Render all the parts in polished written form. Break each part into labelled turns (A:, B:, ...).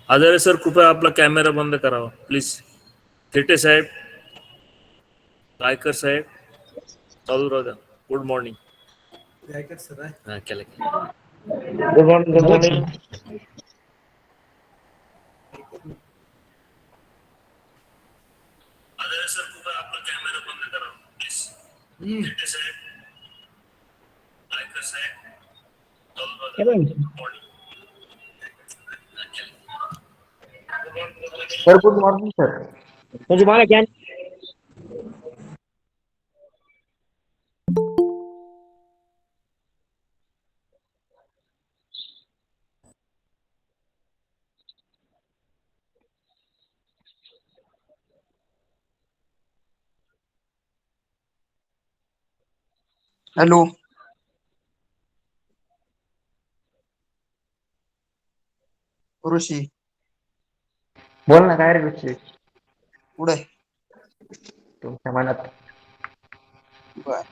A: आदरणीय सर, कृपया आपला कॅमेरा बंद करावा प्लीज. थेटे साहेब, गायकर साहेब, चालू राहू द्या. Good morning. गायकर सर आहे. केलं.
B: Good morning. Good morning.
A: आदरणीय सर, कृपया आपला कॅमेरा बंद करावा प्लीज. थेटे साहेब, गायकर साहेब, चालू राहू द्या. Good morning.
B: Sir good morning sir. म्हणजे मला कॅन
C: हॅलो. ऋषी
B: बोल ना. काय रे विषय
C: पुढे.
B: तुमच्या मनात?
C: बर.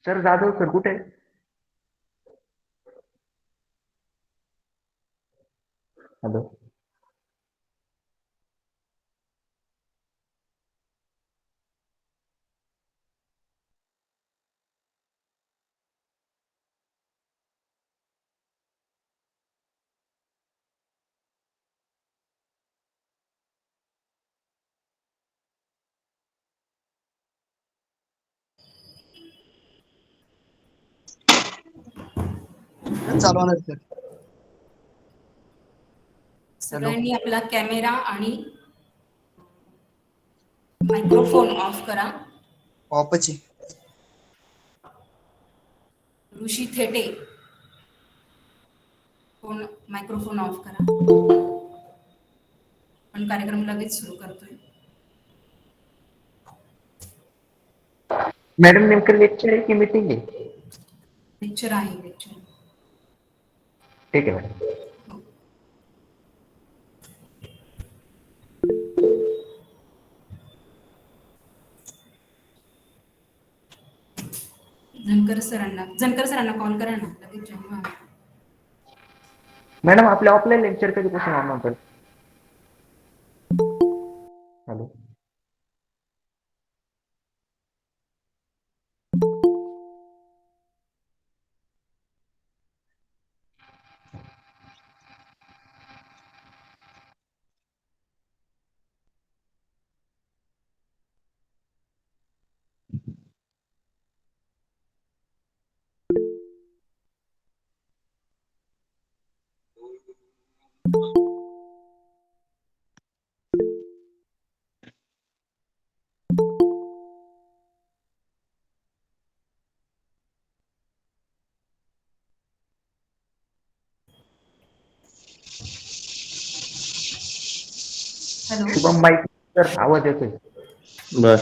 B: सर जाधव सर कुठे? हॅलो.
C: चालवणार सर.
D: सगळ्यांनी आपला कॅमेरा आणि मायक्रोफोन ऑफ करा.
C: ऑफच आहे.
D: ऋषी थेटे फोन मायक्रोफोन ऑफ करा. आपण कार्यक्रम लगेच सुरू करतोय.
B: मॅडम नेमकं लेक्चर आहे की मीटिंग आहे?
D: लेक्चर आहे लेक्चर.
B: ठीक आहे मॅडम.
D: जनकर सरांना कॉल करा ना लगेच join व्हा.
B: मॅडम आपले ऑफलाईन लेक्चर कधीपासून ऑन होतात? हॅलो.
D: हॅलो.
B: शुभम माईक तर आवाज येतोय.
A: बर.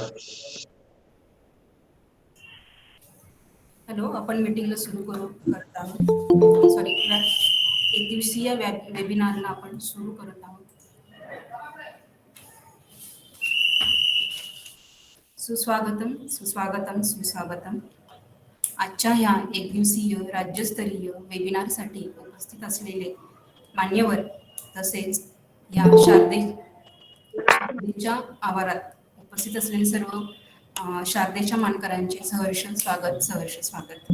D: हॅलो, आपण मीटिंगला सुरू करत आहोत. सॉरी, एक दिवसीय वेबिनारला आपण सुरू करत आहोत. सुस्वागतम सुस्वागतम सुस्वागतम. आजच्या ह्या एक दिवसीय राज्यस्तरीय वेबिनारसाठी उपस्थित असलेले मान्यवर तसेच या शारदेच्या आवारात उपस्थित असलेले सर्व शारदेच्या मानकरांचे सहर्ष स्वागत.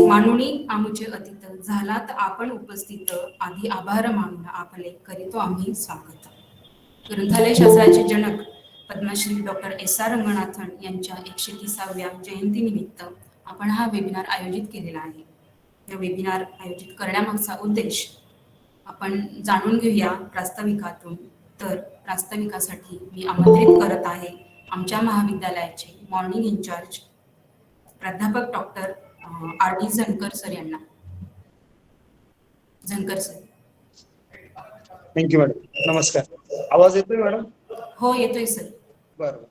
D: मानुनी आमुचे अतिथ झालात आपण उपस्थित, आधी आभार मानून आपले करीतो आम्ही स्वागत. ग्रंथालय शास्त्राचे जनक पद्मश्री डॉक्टर S.R. रंगनाथन यांच्या 130व्या जयंतीनिमित्त आपण हा वेबिनार आयोजित केलेला आहे. या वेबिनार आयोजित करण्यामागचा उद्देश आपण जाणून घेऊया प्रास्ताविकातून. तर प्रास्ताविकासाठी मी आमंत्रित करत आहे आमच्या महाविद्यालयाचे मॉर्निंग इन्चार्ज प्राध्यापक डॉक्टर R.D. झणकर सर यांना. झणकर सर.
E: Thank you madam. नमस्कार. आवाज येतोय मॅडम?
D: हो येतोय सर.
E: बरं.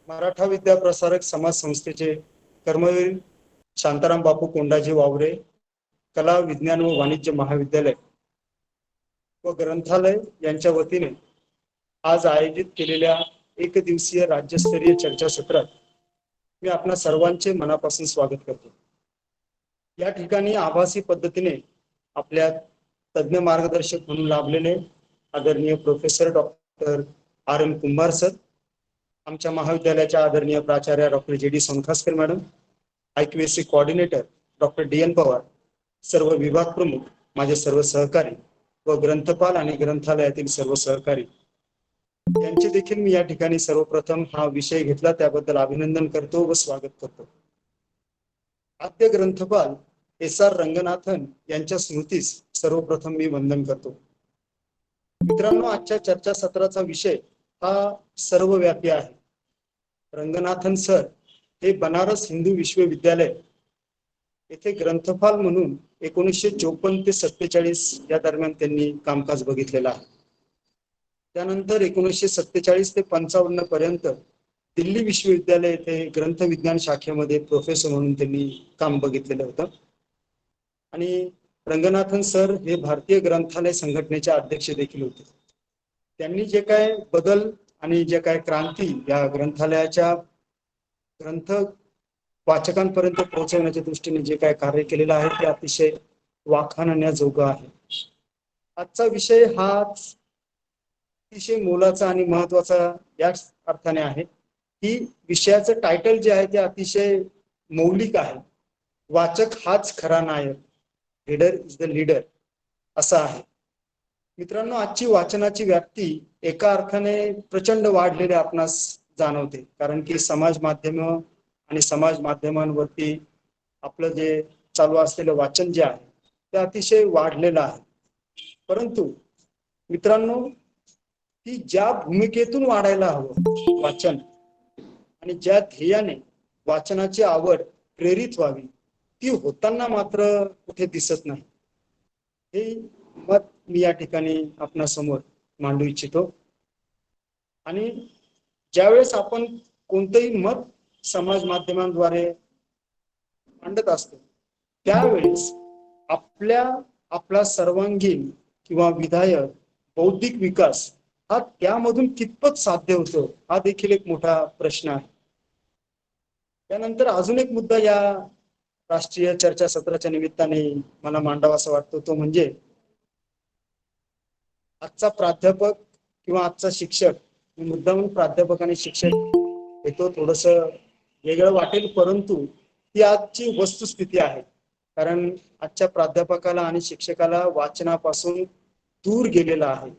E: मराठा विद्या प्रसारक समाज संस्थेचे कर्मवीर शांताराम बापू कोंडाजी वावरे कला विज्ञान व वाणिज्य महाविद्यालय व ग्रंथालय यांच्या वतीने आज आयोजित केलेल्या एक दिवसीय राज्यस्तरीय चर्चासत्रात मी आपणा सर्वांचे मनापासून स्वागत करतो. या ठिकाणी आभासी पद्धतीने आपल्या तज्ञ मार्गदर्शक म्हणून लाभलेले आदरणीय प्रोफेसर डॉक्टर R.M. कुंभार सर, आमच्या महाविद्यालयाच्या आदरणीय प्राचार्य doctor J.D. Sonkhaskar madam, IQAC coordinator doctor D.N. Pawar, सर्व विभाग प्रमुख, माझे सर्व सहकारी व ग्रंथपाल आणि ग्रंथालयातील सर्व सहकारी यांचे देखील मी या ठिकाणी सर्वप्रथम हा विषय घेतला त्याबद्दल अभिनंदन करतो व स्वागत करतो. आद्य ग्रंथपाल S.R. रंगनाथन यांच्या स्मृतीस सर्वप्रथम मी वंदन करतो. मित्रांनो, आजच्या चर्चासत्राचा विषय हा सर्वव्यापी आहे. रंगनाथन सर हे बनारस हिंदू विश्वविद्यालय येथे ग्रंथपाल म्हणून 1954 ते 47 या दरम्यान त्यांनी कामकाज बघितलेला आहे. त्यानंतर 1947 ते 55 पर्यंत दिल्ली विश्वविद्यालय येथे ग्रंथ विज्ञान शाखेमध्ये प्रोफेसर म्हणून त्यांनी काम बघितलेलं होतं. आणि रंगनाथन सर हे भारतीय ग्रंथालय संघटनेचे अध्यक्ष देखील होते. त्यांनी जे काय बदल आणि जे काय क्रांती या ग्रंथालयाच्या ग्रंथ वाचकांपर्यंत पोहोचवण्याच्या दृष्टीने जे काय कार्य केलेलं आहे ते अतिशय वाखाणण्याजोगं आहे. आजचा विषय हा अतिशय मोलाचा आणि महत्वाचा याच अर्थाने आहे की विषयाचं टायटल जे आहे ते अतिशय मौलिक आहे. वाचक हाच खरा नायक, रीडर इज द लीडर असं आहे. मित्रांनो, आजची वाचनाची व्याप्ती एका अर्थाने प्रचंड वाढलेली आपणास जाणवते, कारण की समाज माध्यम आणि समाज माध्यमांवरती आपलं जे चालू असलेलं वाचन जे आहे ते अतिशय वाढलेलं आहे. परंतु मित्रांनो, ती ज्या भूमिकेतून वाढायला हवं वाचन आणि ज्या ध्येयाने वाचनाची आवड प्रेरित व्हावी ती होताना मात्र कुठे दिसत नाही. हे मत मी या ठिकाणी आपणासमोर मांडू इच्छितो. आणि ज्यावेळेस आपण कोणतंही मत समाज माध्यमांद्वारे मांडत असतो त्यावेळेस आपला सर्वांगीण किंवा विधायक बौद्धिक विकास हा त्यामधून कितपत साध्य होतो हा देखील एक मोठा प्रश्न आहे. त्यानंतर अजून एक मुद्दा या राष्ट्रीय चर्चासत्राच्या निमित्ताने मला मांडावा असं वाटतो, तो म्हणजे आजचा प्राध्यापक किंवा आजचा शिक्षक, मुद्दामून प्राध्यापक आणि शिक्षक येतो थोडस वेगळं वाटेल, परंतु ती आजची वस्तुस्थिती आहे. कारण आजच्या प्राध्यापकाला आणि शिक्षकाला वाचनापासून दूर गेलेला आहे.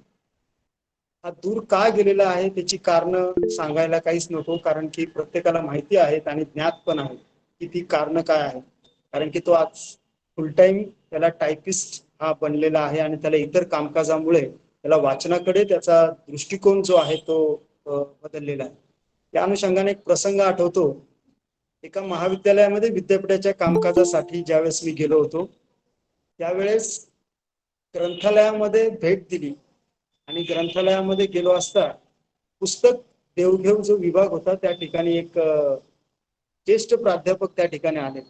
E: हा दूर का गेलेला आहे त्याची कारण सांगायला काहीच नको, कारण की प्रत्येकाला माहिती आहेत आणि ज्ञात पण आहे की ती कारण काय आहे. कारण की तो आज फुल टाइम त्याला टायपिस्ट हा बनलेला आहे आणि त्याला इतर कामकाजामुळे त्याला वाचनाकडे त्याचा दृष्टिकोन जो आहे तो बदललेला आहे. त्या अनुषंगाने एक प्रसंग आठवतो. एका महाविद्यालयामध्ये विद्यापीठाच्या कामकाजासाठी ज्यावेळेस मी गेलो होतो त्यावेळेस ग्रंथालयामध्ये भेट दिली आणि ग्रंथालयामध्ये गेलो असता पुस्तक देवघेव जो विभाग होता त्या ठिकाणी एक ज्येष्ठ प्राध्यापक त्या ठिकाणी आले.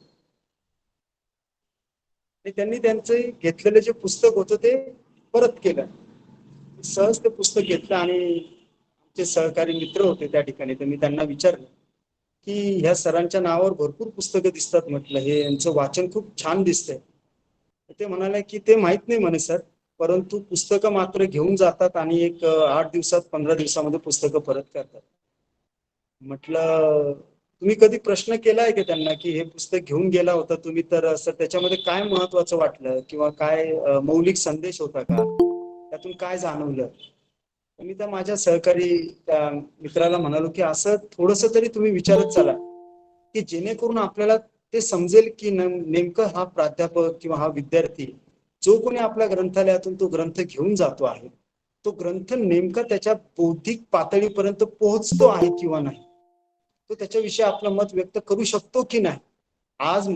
E: त्यांनी त्यांचे घेतलेले जे पुस्तक होतं ते परत केलं. सहज ते पुस्तक घेतलं आणि आमचे सहकारी मित्र होते त्या ठिकाणी, तर मी त्यांना विचारलं की ह्या सरांच्या नावावर भरपूर पुस्तकं दिसतात, म्हटलं हे यांचं वाचन खूप छान दिसतंय. ते म्हणाले की ते माहित नाही म्हणे सर, परंतु पुस्तकं मात्र घेऊन जातात आणि एक 8 दिवसात 15 दिवसामध्ये पुस्तकं परत करतात. म्हटलं तुम्ही कधी प्रश्न केलाय की त्यांना की हे पुस्तक घेऊन गेला होता तुम्ही, तर सर त्याच्यामध्ये काय महत्वाचं वाटलं किंवा काय मौलिक संदेश होता का, त्यातून काय जाणवलं. मी त्या माझ्या सहकारी त्या मित्राला म्हणालो की असं थोडस तरी तुम्ही विचारत चला की जेणेकरून आपल्याला ते समजेल की नेमकं हा प्राध्यापक किंवा हा विद्यार्थी जो कोणी आपल्या ग्रंथालयातून तो ग्रंथ घेऊन जातो आहे तो ग्रंथ नेमका त्याच्या बौद्धिक पातळीपर्यंत पोहोचतो आहे किंवा नाही, तो त्याच्याविषयी आपलं मत व्यक्त करू शकतो की नाही. आज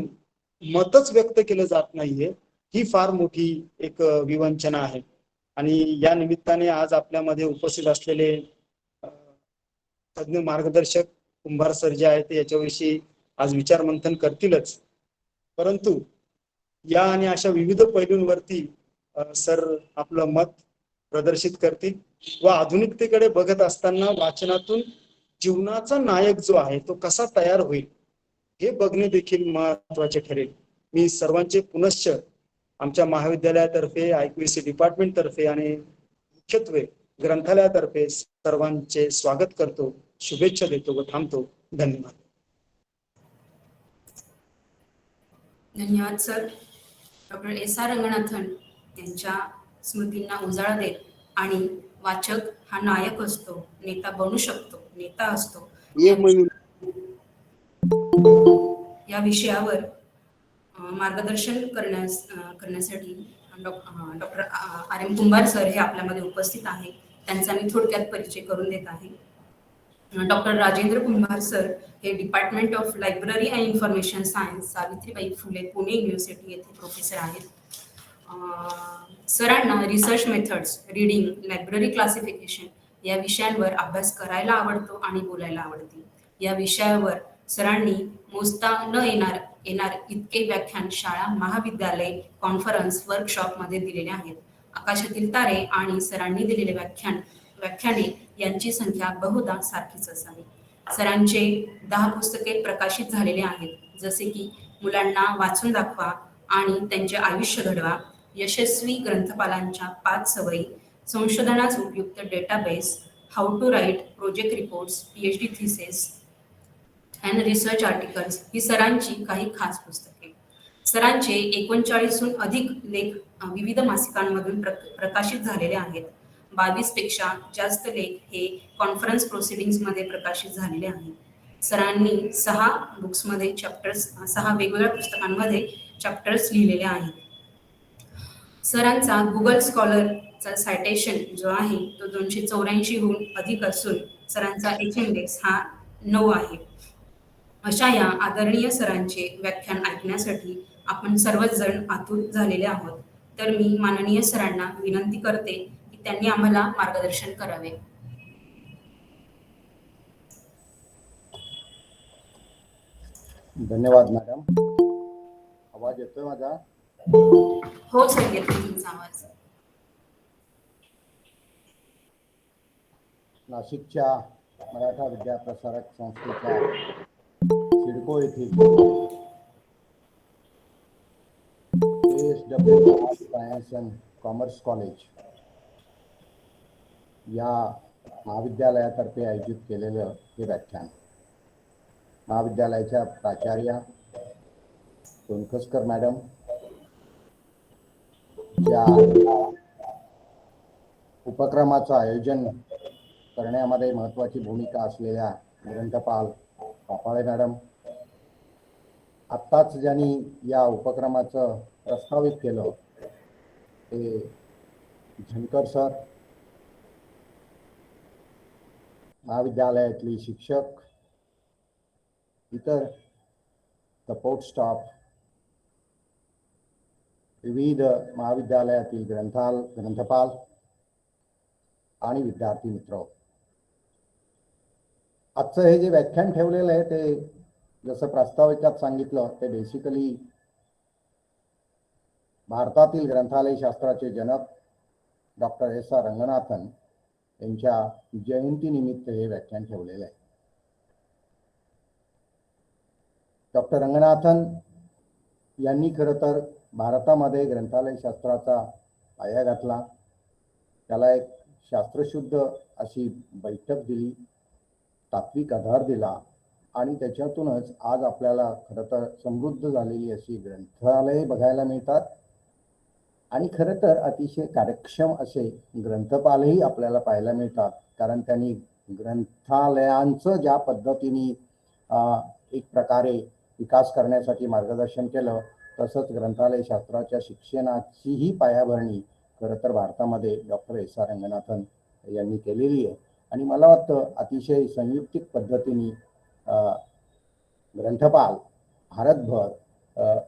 E: मतच व्यक्त केलं जात नाहीये, ही फार मोठी एक विवंचना आहे. आणि या निमित्ताने आज आपल्यामध्ये उपस्थित असलेले तज्ञ मार्गदर्शक कुंभार सर जे आहेत ते याच्याविषयी आज विचार मंथन करतीलच, परंतु या आणि अशा विविध पैलूंवरती सर आपलं मत प्रदर्शित करतील व आधुनिकतेकडे बघत असताना वाचनातून जीवनाचा नायक जो आहे तो कसा तयार होईल हे बघणे देखील महत्वाचे ठरेल. मी सर्वांचे पुनश्च आमच्या महाविद्यालयातर्फे IQAC डिपार्टमेंट तर्फे आणि मुख्यत्वे ग्रंथालयातर्फे सर्वांचे स्वागत करतो, शुभेच्छा देतो व थांबतो. धन्यवाद.
D: धन्यवाद सर. डॉक्टर SR रंगनाथन यांच्या स्मृतींना उजाळा देत आणि वाचक हा नायक असतो, नेता बनू शकतो, नेता असतो या विषयावर मार्गदर्शन करण्यासाठी डॉक्टर RM कुंभार सर हे आपल्यामध्ये उपस्थित आहे. त्यांचा मी थोडक्यात परिचय करून देत आहे. डॉक्टर राजेंद्र कुंभार सर हे department of library and information science, Savitribai Phule, Pune university येथे प्रोफेसर आहेत. सरांना research methods, reading, library classification या विषयांवर अभ्यास करायला आवडतो आणि बोलायला आवडते. या विषयावर सरांनी मोजता न येणार इतके व्याख्यान शाळा, महाविद्यालय, कॉन्फरन्स, वर्कशॉपमध्ये दिलेले आहेत. आकाशातील तारे आणि सरांनी दिलेले व्याख्याने यांची संख्या बहुधा सारखीच असावी. सरांचे 10 पुस्तके प्रकाशित झालेले आहेत, जसे की मुलांना वाचून दाखवा आणि त्यांचे आयुष्य घडवा, यशस्वी ग्रंथपालांच्या 5 सवयी, संशोधनास उपयुक्त database, how to write project reports, PhD thesis and research articles ही सरांची काही खास पुस्तके. सरांचे 39हून अधिक लेख विविध मासिकांमधून प्रकाशित झालेले आहेत. 22 पेक्षा जास्त लेख हे कॉन्फरन्स प्रोसिडिंग्समध्ये प्रकाशित झालेले आहेत. सरांनी 6 बुक्समध्ये चॅप्टर्स, 6 वेगवेगळ्या पुस्तकांमध्ये चॅप्टर्स लिहिलेले आहेत. सरांचा गुगल स्कॉलरचा सायटेशन जो आहे तो 284हून अधिक असून सरांचा इंडेक्स हा 9 आहे. अशा या आदरणीय सरांचे व्याख्यान ऐकण्यासाठी आपण सर्वच जण आतुर झालेले आहोत. तर मी माननीय सरांना विनंती करते की त्यांनी आम्हाला मार्गदर्शन करावे.
F: धन्यवाद मॅडम. आवाज येतोय माझा?
D: हो सर, येतो तुमचा आवाज.
F: नाशिकच्या मराठा विद्या प्रसारक संस्थेच्या सिडको येथील ASW science and commerce college या महाविद्यालयातर्फे आयोजित केलेलं हे व्याख्यान महाविद्यालयाच्या प्राचार्या सोनखसकर मॅडम, ज्या उपक्रमाचं आयोजन करण्यामध्ये महत्त्वाची भूमिका असलेल्या ग्रंथपाल पापाळे मॅडम, आत्ताच ज्यांनी या उपक्रमाचं प्रस्तावित केलं ते झणकर सर, महाविद्यालयातली शिक्षक, इतर सपोर्ट स्टाफ, विविध महाविद्यालयातील ग्रंथपाल आणि विद्यार्थी मित्र. आजचं हे जे व्याख्यान ठेवलेलं आहे ते जसं प्रास्ताविकात सांगितलं ते बेसिकली भारतातील ग्रंथालय शास्त्राचे जनक डॉक्टर SR रंगनाथन यांच्या जयंतीनिमित्त हे व्याख्यान ठेवलेलं आहे. डॉक्टर रंगनाथन यांनी खरं तर भारतामध्ये ग्रंथालय शास्त्राचा पाया घातला, त्याला एक शास्त्रशुद्ध अशी बैठक दिली, तात्विक आधार दिला आणि त्याच्यातूनच आज आपल्याला खरं तर समृद्ध झालेली अशी ग्रंथालये बघायला मिळतात आणि खरं तर अतिशय कार्यक्षम असे ग्रंथपालही आपल्याला पाहायला मिळतात. कारण त्यांनी ग्रंथालयांचं ज्या पद्धतीने एक प्रकारे विकास करण्यासाठी मार्गदर्शन केलं, तसंच ग्रंथालय शास्त्राच्या शिक्षणाचीही पायाभरणी खरं तर भारतामध्ये डॉक्टर SR रंगनाथन यांनी केलेली आहे. आणि मला वाटतं अतिशय संयुक्तिक पद्धतीने ग्रंथपाल भारतभर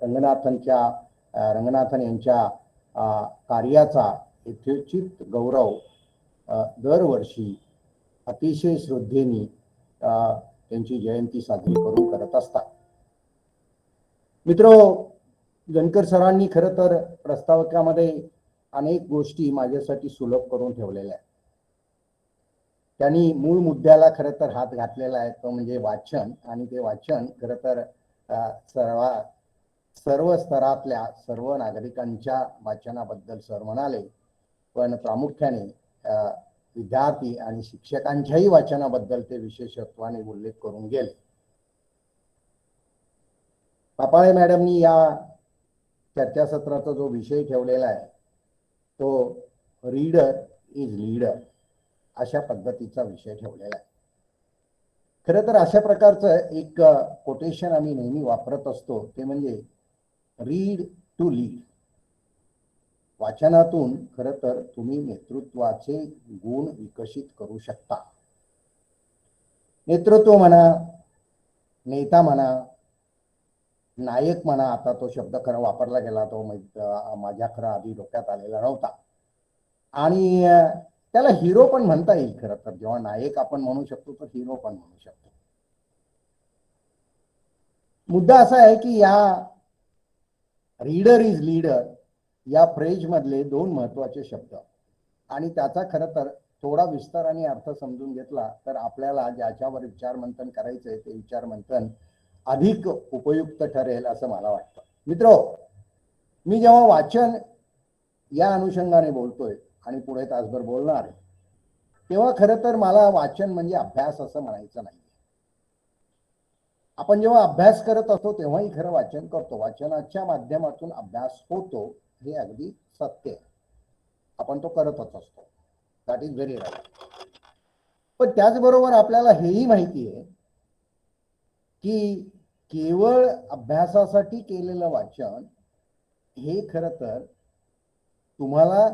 F: रंगनाथन यांच्या कार्याचा यथोचित गौरव दरवर्षी अतिशय श्रद्धेने त्यांची जयंती साजरी करून करत असतात. मित्रो, झणकर सरांनी खरं तर प्रस्तावकामध्ये अनेक गोष्टी माझ्यासाठी सुलभ करून ठेवलेल्या आहेत. त्यांनी मूळ मुद्द्याला खरं तर हात घातलेला आहे, तो म्हणजे वाचन. आणि ते वाचन खरं तर सर्व स्तरातल्या सर्व नागरिकांच्या वाचनाबद्दल सर म्हणाले, पण प्रामुख्याने विद्यार्थी आणि शिक्षकांच्याही वाचनाबद्दल ते विशेषत्वाने उल्लेख करून गेले. पापाळे मॅडमनी या चर्चासत्राचा जो विषय ठेवलेला आहे तो रीडर इज लीडर अशा पद्धतीचा विषय ठेवलेला आहे. खरं तर अशा प्रकारचं एक कोटेशन आम्ही नेहमी वापरत असतो, ते म्हणजे रीड टू लीड. वाचनातून खरं तर तुम्ही नेतृत्वाचे गुण विकसित करू शकता. नेतृत्व म्हणा, नेता म्हणा, नायक म्हणा, आता तो शब्द खरं वापरला गेला, तो माझ्या खरं आधी डोक्यात आलेला नव्हता. आणि त्याला हिरो पण म्हणता येईल. खरं तर जेव्हा नायक आपण म्हणू शकतो तर हिरो पण म्हणू शकतो. मुद्दा असा आहे की या रीडर इज लीडर या फ्रेज मधले दोन महत्वाचे शब्द, आणि त्याचा खरं तर थोडा विस्तार आणि अर्थ समजून घेतला तर आपल्याला ज्याच्यावर विचारमंथन करायचंय ते विचारमंथन अधिक उपयुक्त ठरेल असं मला वाटतं. मित्रो, मी जेव्हा वाचन या अनुषंगाने बोलतोय आणि पुढे तासभर बोलणार आहे, तेव्हा खरं तर मला वाचन म्हणजे अभ्यास असं म्हणायचं नाही. आपण जेव्हा अभ्यास करत असतो तेव्हाही खरं वाचन करतो. वाचनाच्या माध्यमातून अभ्यास होतो हे अगदी सत्य आहे. आपण तो करतच असतो. That is very right. पण त्याचबरोबर आपल्याला हेही माहिती आहे की केवळ अभ्यासासाठी केलेलं वाचन हे खरं तर तुम्हाला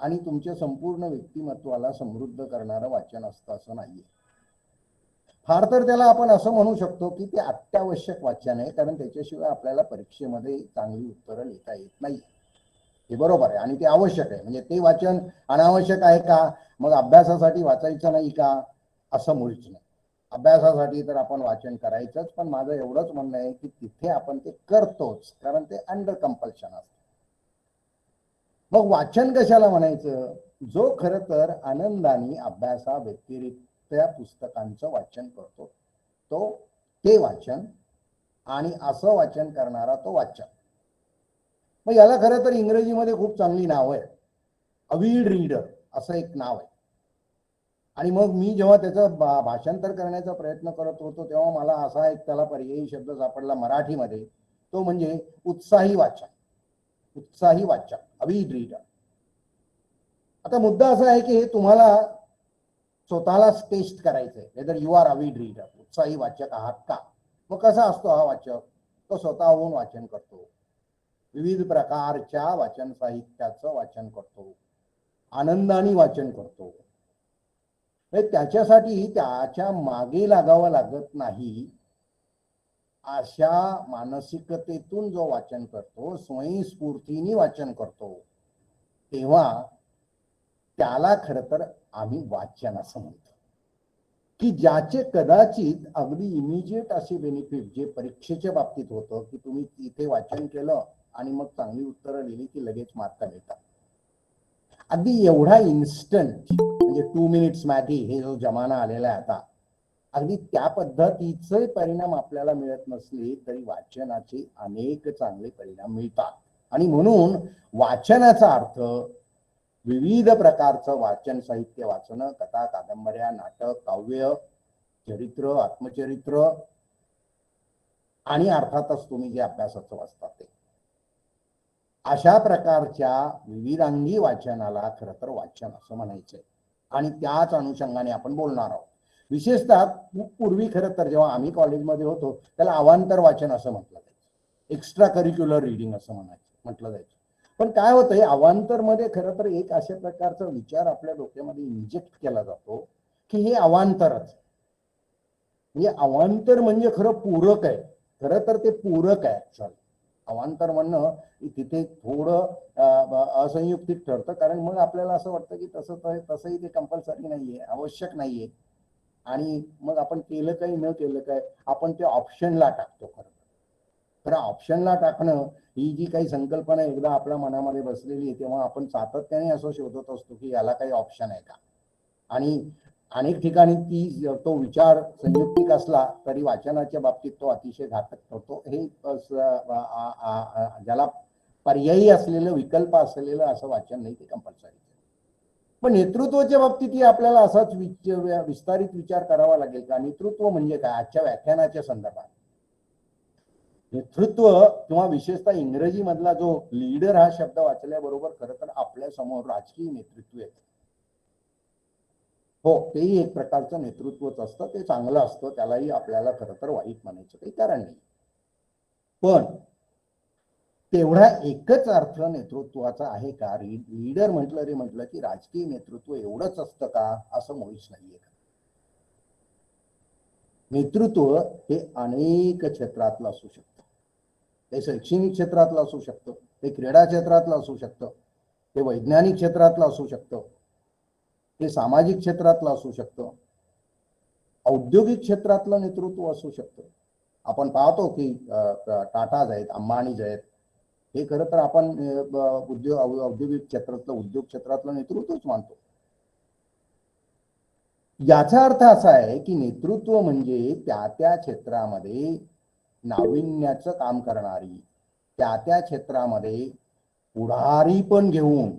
F: आणि तुमच्या संपूर्ण व्यक्तिमत्वाला समृद्ध करणारं वाचन असतं असं नाहीये. फार तर त्याला आपण असं म्हणू शकतो की ते अत्यावश्यक वाचन आहे, कारण त्याच्याशिवाय आपल्याला परीक्षेमध्ये चांगली उत्तरं लिहिता येत नाही. हे बरोबर आहे आणि ते आवश्यक आहे. म्हणजे ते वाचन अनावश्यक आहे का? मग अभ्यासासाठी वाचायचं नाही का? असं मुळीच नाही. अभ्यासासाठी तर आपण वाचन करायचंच, पण माझं एवढंच म्हणणं आहे की तिथे आपण ते करतोच, कारण ते अंडर कंपल्शन असतं. मग वाचन कशाला म्हणायचं? जो खरं तर आनंदाने अभ्यासा व्यतिरिक्त त्या पुस्तकांचं वाचन करतो ते वाचन, आणि असं वाचन करणारा तो वाचन. मग याला खरं तर इंग्रजीमध्ये खूप चांगली नाव आहे, अविड रीडर असं एक नाव आहे. आणि मग मी जेव्हा त्याचं भाषांतर करण्याचा प्रयत्न करत होतो तेव्हा मला असा एक त्याला पर्यायी शब्द सापडला मराठीमध्ये, तो म्हणजे उत्साही वाचन. उत्साही वाचन, अविड रीडर. आता मुद्दा असा आहे की हे तुम्हाला स्वतःलाच टेस्ट करायचंय, वेदर यू आर अविड रीडर, उत्साही वाचक आहात का. मग कसा असतो हा वाचक? तो स्वतःहून वाचन करतो, विविध प्रकारच्या वाचन साहित्याचं वाचन करतो, आनंदाने वाचन करतो. त्याच्यासाठी त्याच्या मागे लागावं लागत नाही. अशा मानसिकतेतून जो वाचन करतो, स्वयंस्फूर्तीने वाचन करतो, तेव्हा त्याला खरं तर आम्ही वाचन असं म्हणतो. की ज्याचे कदाचित अगदी इमिजिएट असे बेनिफिट जे परीक्षेच्या बाबतीत होतं की तुम्ही तिथे वाचन केलं आणि मग चांगली उत्तरं लिहिली की लगेच मार्क मिळतात. अगदी एवढा इन्स्टंट म्हणजे 2 मिनिट्स मॅगी हे जो जमाना आलेला आहे आता, अगदी त्या पद्धतीचे परिणाम आपल्याला मिळत नसले तरी वाचनाचे अनेक चांगले परिणाम मिळतात. आणि म्हणून वाचनाचा अर्थ विविध प्रकारचं वाचन साहित्य वाचणं, कथा, कादंबऱ्या, नाटक, काव्य, चरित्र, आत्मचरित्र, आणि अर्थातच तुम्ही जे अभ्यासाचं वाचता ते, अशा प्रकारच्या विविधांगी वाचनाला खरं तर वाचन असं म्हणायचंय. आणि त्याच अनुषंगाने आपण बोलणार आहोत. विशेषतः पूर्वी खरं तर जेव्हा आम्ही कॉलेजमध्ये होतो त्याला अवांतर वाचन असं म्हटलं जायचं, एक्स्ट्रा करिक्युलर रिडिंग असं म्हटलं जायचं. पण काय होतंय, अवांतर मध्ये खरं तर एक अशा प्रकारचा विचार आपल्या डोक्यामध्ये इंजेक्ट केला जातो की हे अवांतरच, म्हणजे अवांतर म्हणजे खरं पूरक आहे. खरं तर ते पूरक आहे. ऍक्च्युअली अवांतर म्हणणं तिथे थोडं असंयुक्तिक ठरतं, कारण मग आपल्याला असं वाटतं की तसंही ते कंपल्सरी नाहीये, आवश्यक नाहीये. आणि मग आपण केलं काही न केलं काय, आपण ते ऑप्शनला टाकतो. खरं ऑप्शनला टाकणं ही जी काही संकल्पना एकदा आपल्या मनामध्ये बसलेली आहे तेव्हा आपण सातत्याने असं शोधत असतो की याला काही ऑप्शन आहे का. आणि अनेक ठिकाणी तो विचार संयुक्तिक असला तरी वाचनाच्या बाबतीत तो अतिशय घातक ठरतो. हे ज्याला पर्यायी असलेलं, विकल्प असलेलं असं वाचन नाही, ते कंपल्सरी. पण नेतृत्वाच्या बाबतीत आपल्याला असाच विस्तारित विचार करावा लागेल का. नेतृत्व म्हणजे काय आजच्या व्याख्यानाच्या संदर्भात. नेतृत्व किंवा विशेषतः इंग्रजी मधला जो लीडर हा शब्द वाचल्याबरोबर खरं तर आपल्या समोर राजकीय नेतृत्व येतं. हो, तेही एक प्रकारचं नेतृत्वच असतं, ते चांगलं असतं, त्यालाही आपल्याला खरं तर वाईट म्हणायचं काही कारण नाही. पण तेवढा एकच अर्थ नेतृत्वाचा आहे का. लीडर म्हटलं की राजकीय नेतृत्व एवढंच असतं का, असं मुळीच नाहीये. नेतृत्व हे अनेक क्षेत्रातलं असू शकतं. ते शैक्षणिक क्षेत्रातलं असू शकतं, ते क्रीडा क्षेत्रातलं असू शकतं, ते वैज्ञानिक क्षेत्रातलं असू शकतं, ते सामाजिक क्षेत्रातलं असू शकतं, औद्योगिक क्षेत्रातलं नेतृत्व असू शकतं. आपण पाहतो की टाटाज आहेत, अंबानीज आहेत, हे खरं तर आपण औद्योगिक क्षेत्रातलं, उद्योग क्षेत्रातलं नेतृत्वच मानतो. याचा अर्थ असा आहे की नेतृत्व म्हणजे त्या क्षेत्रामध्ये नाविन्याचं काम करणारी, त्या क्षेत्रामध्ये पुढारी पण घेऊन,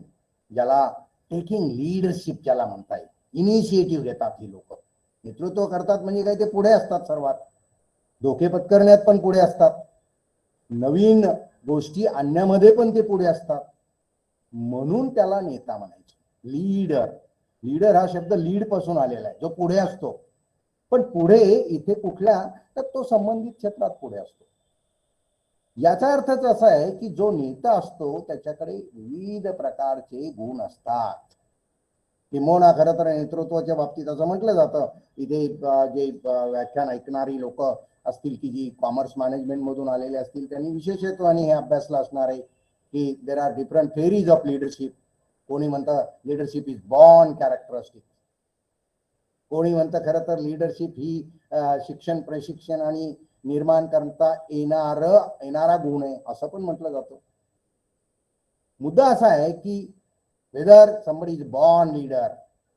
F: ज्याला टेकिंग लीडरशिप ज्याला म्हणता येईल, इनिशिएटिव्ह घेतात ही लोक. नेतृत्व करतात म्हणजे काय, ते पुढे असतात, सर्वात धोके पत्करण्यात पण पुढे असतात, नवीन गोष्टी आणण्यामध्ये पण ते पुढे असतात. म्हणून त्याला नेता म्हणायचं. लीडर हा शब्द लीड पासून आलेला आहे, जो पुढे असतो. पण पुढे इथे कुठल्या, तर तो संबंधित क्षेत्रात पुढे असतो. याचा अर्थच असा आहे की जो नेता असतो त्याच्याकडे विविध प्रकारचे गुण असतात. किंबहुना खरं तर नेतृत्वाच्या बाबतीत असं म्हटलं जातं, इथे जे व्याख्यान ऐकणारी लोक असतील की जी कॉमर्स मॅनेजमेंट मधून आलेले असतील त्यांनी विशेषत्वाने हे अभ्यासला असणार आहे की there are different theories of leadership. कोणी म्हणतं लिडरशिप इज बॉर्न कॅरेक्टरिस्टिक, कोणी म्हणतं खरं तर लिडरशिप ही शिक्षण प्रशिक्षण आणि निर्माण करता येणारा गुण आहे असं पण म्हटलं जातं. मुद्दा असा आहे की whether somebody is born leader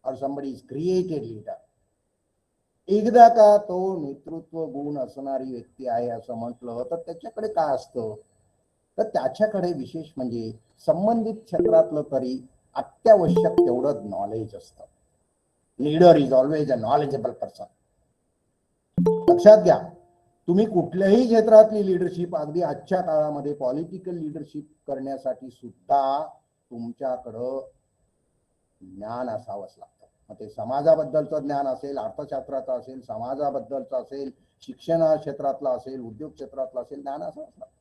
F: or somebody is created leader, एकदा का तो नेतृत्व गुण असणारी व्यक्ती आहे असं म्हटलं तर त्याच्याकडे काय असतं, तर त्याच्याकडे विशेष म्हणजे संबंधित क्षेत्रातलं तरी अत्यावश्यक तेवढं नॉलेज असतं. Leader is always a knowledgeable person. लक्षात घ्या, तुम्ही कुठल्याही क्षेत्रातली लिडरशिप, अगदी आजच्या काळामध्ये पॉलिटिकल लिडरशिप करण्यासाठी सुद्धा तुमच्याकडं ज्ञान असावंच लागतं. मग ते समाजाबद्दलचं ज्ञान असेल, अर्थशास्त्राचं असेल, समाजाबद्दलचं असेल, शिक्षण क्षेत्रातलं असेल, उद्योग क्षेत्रातलं असेल, ज्ञान असावंच लागतं.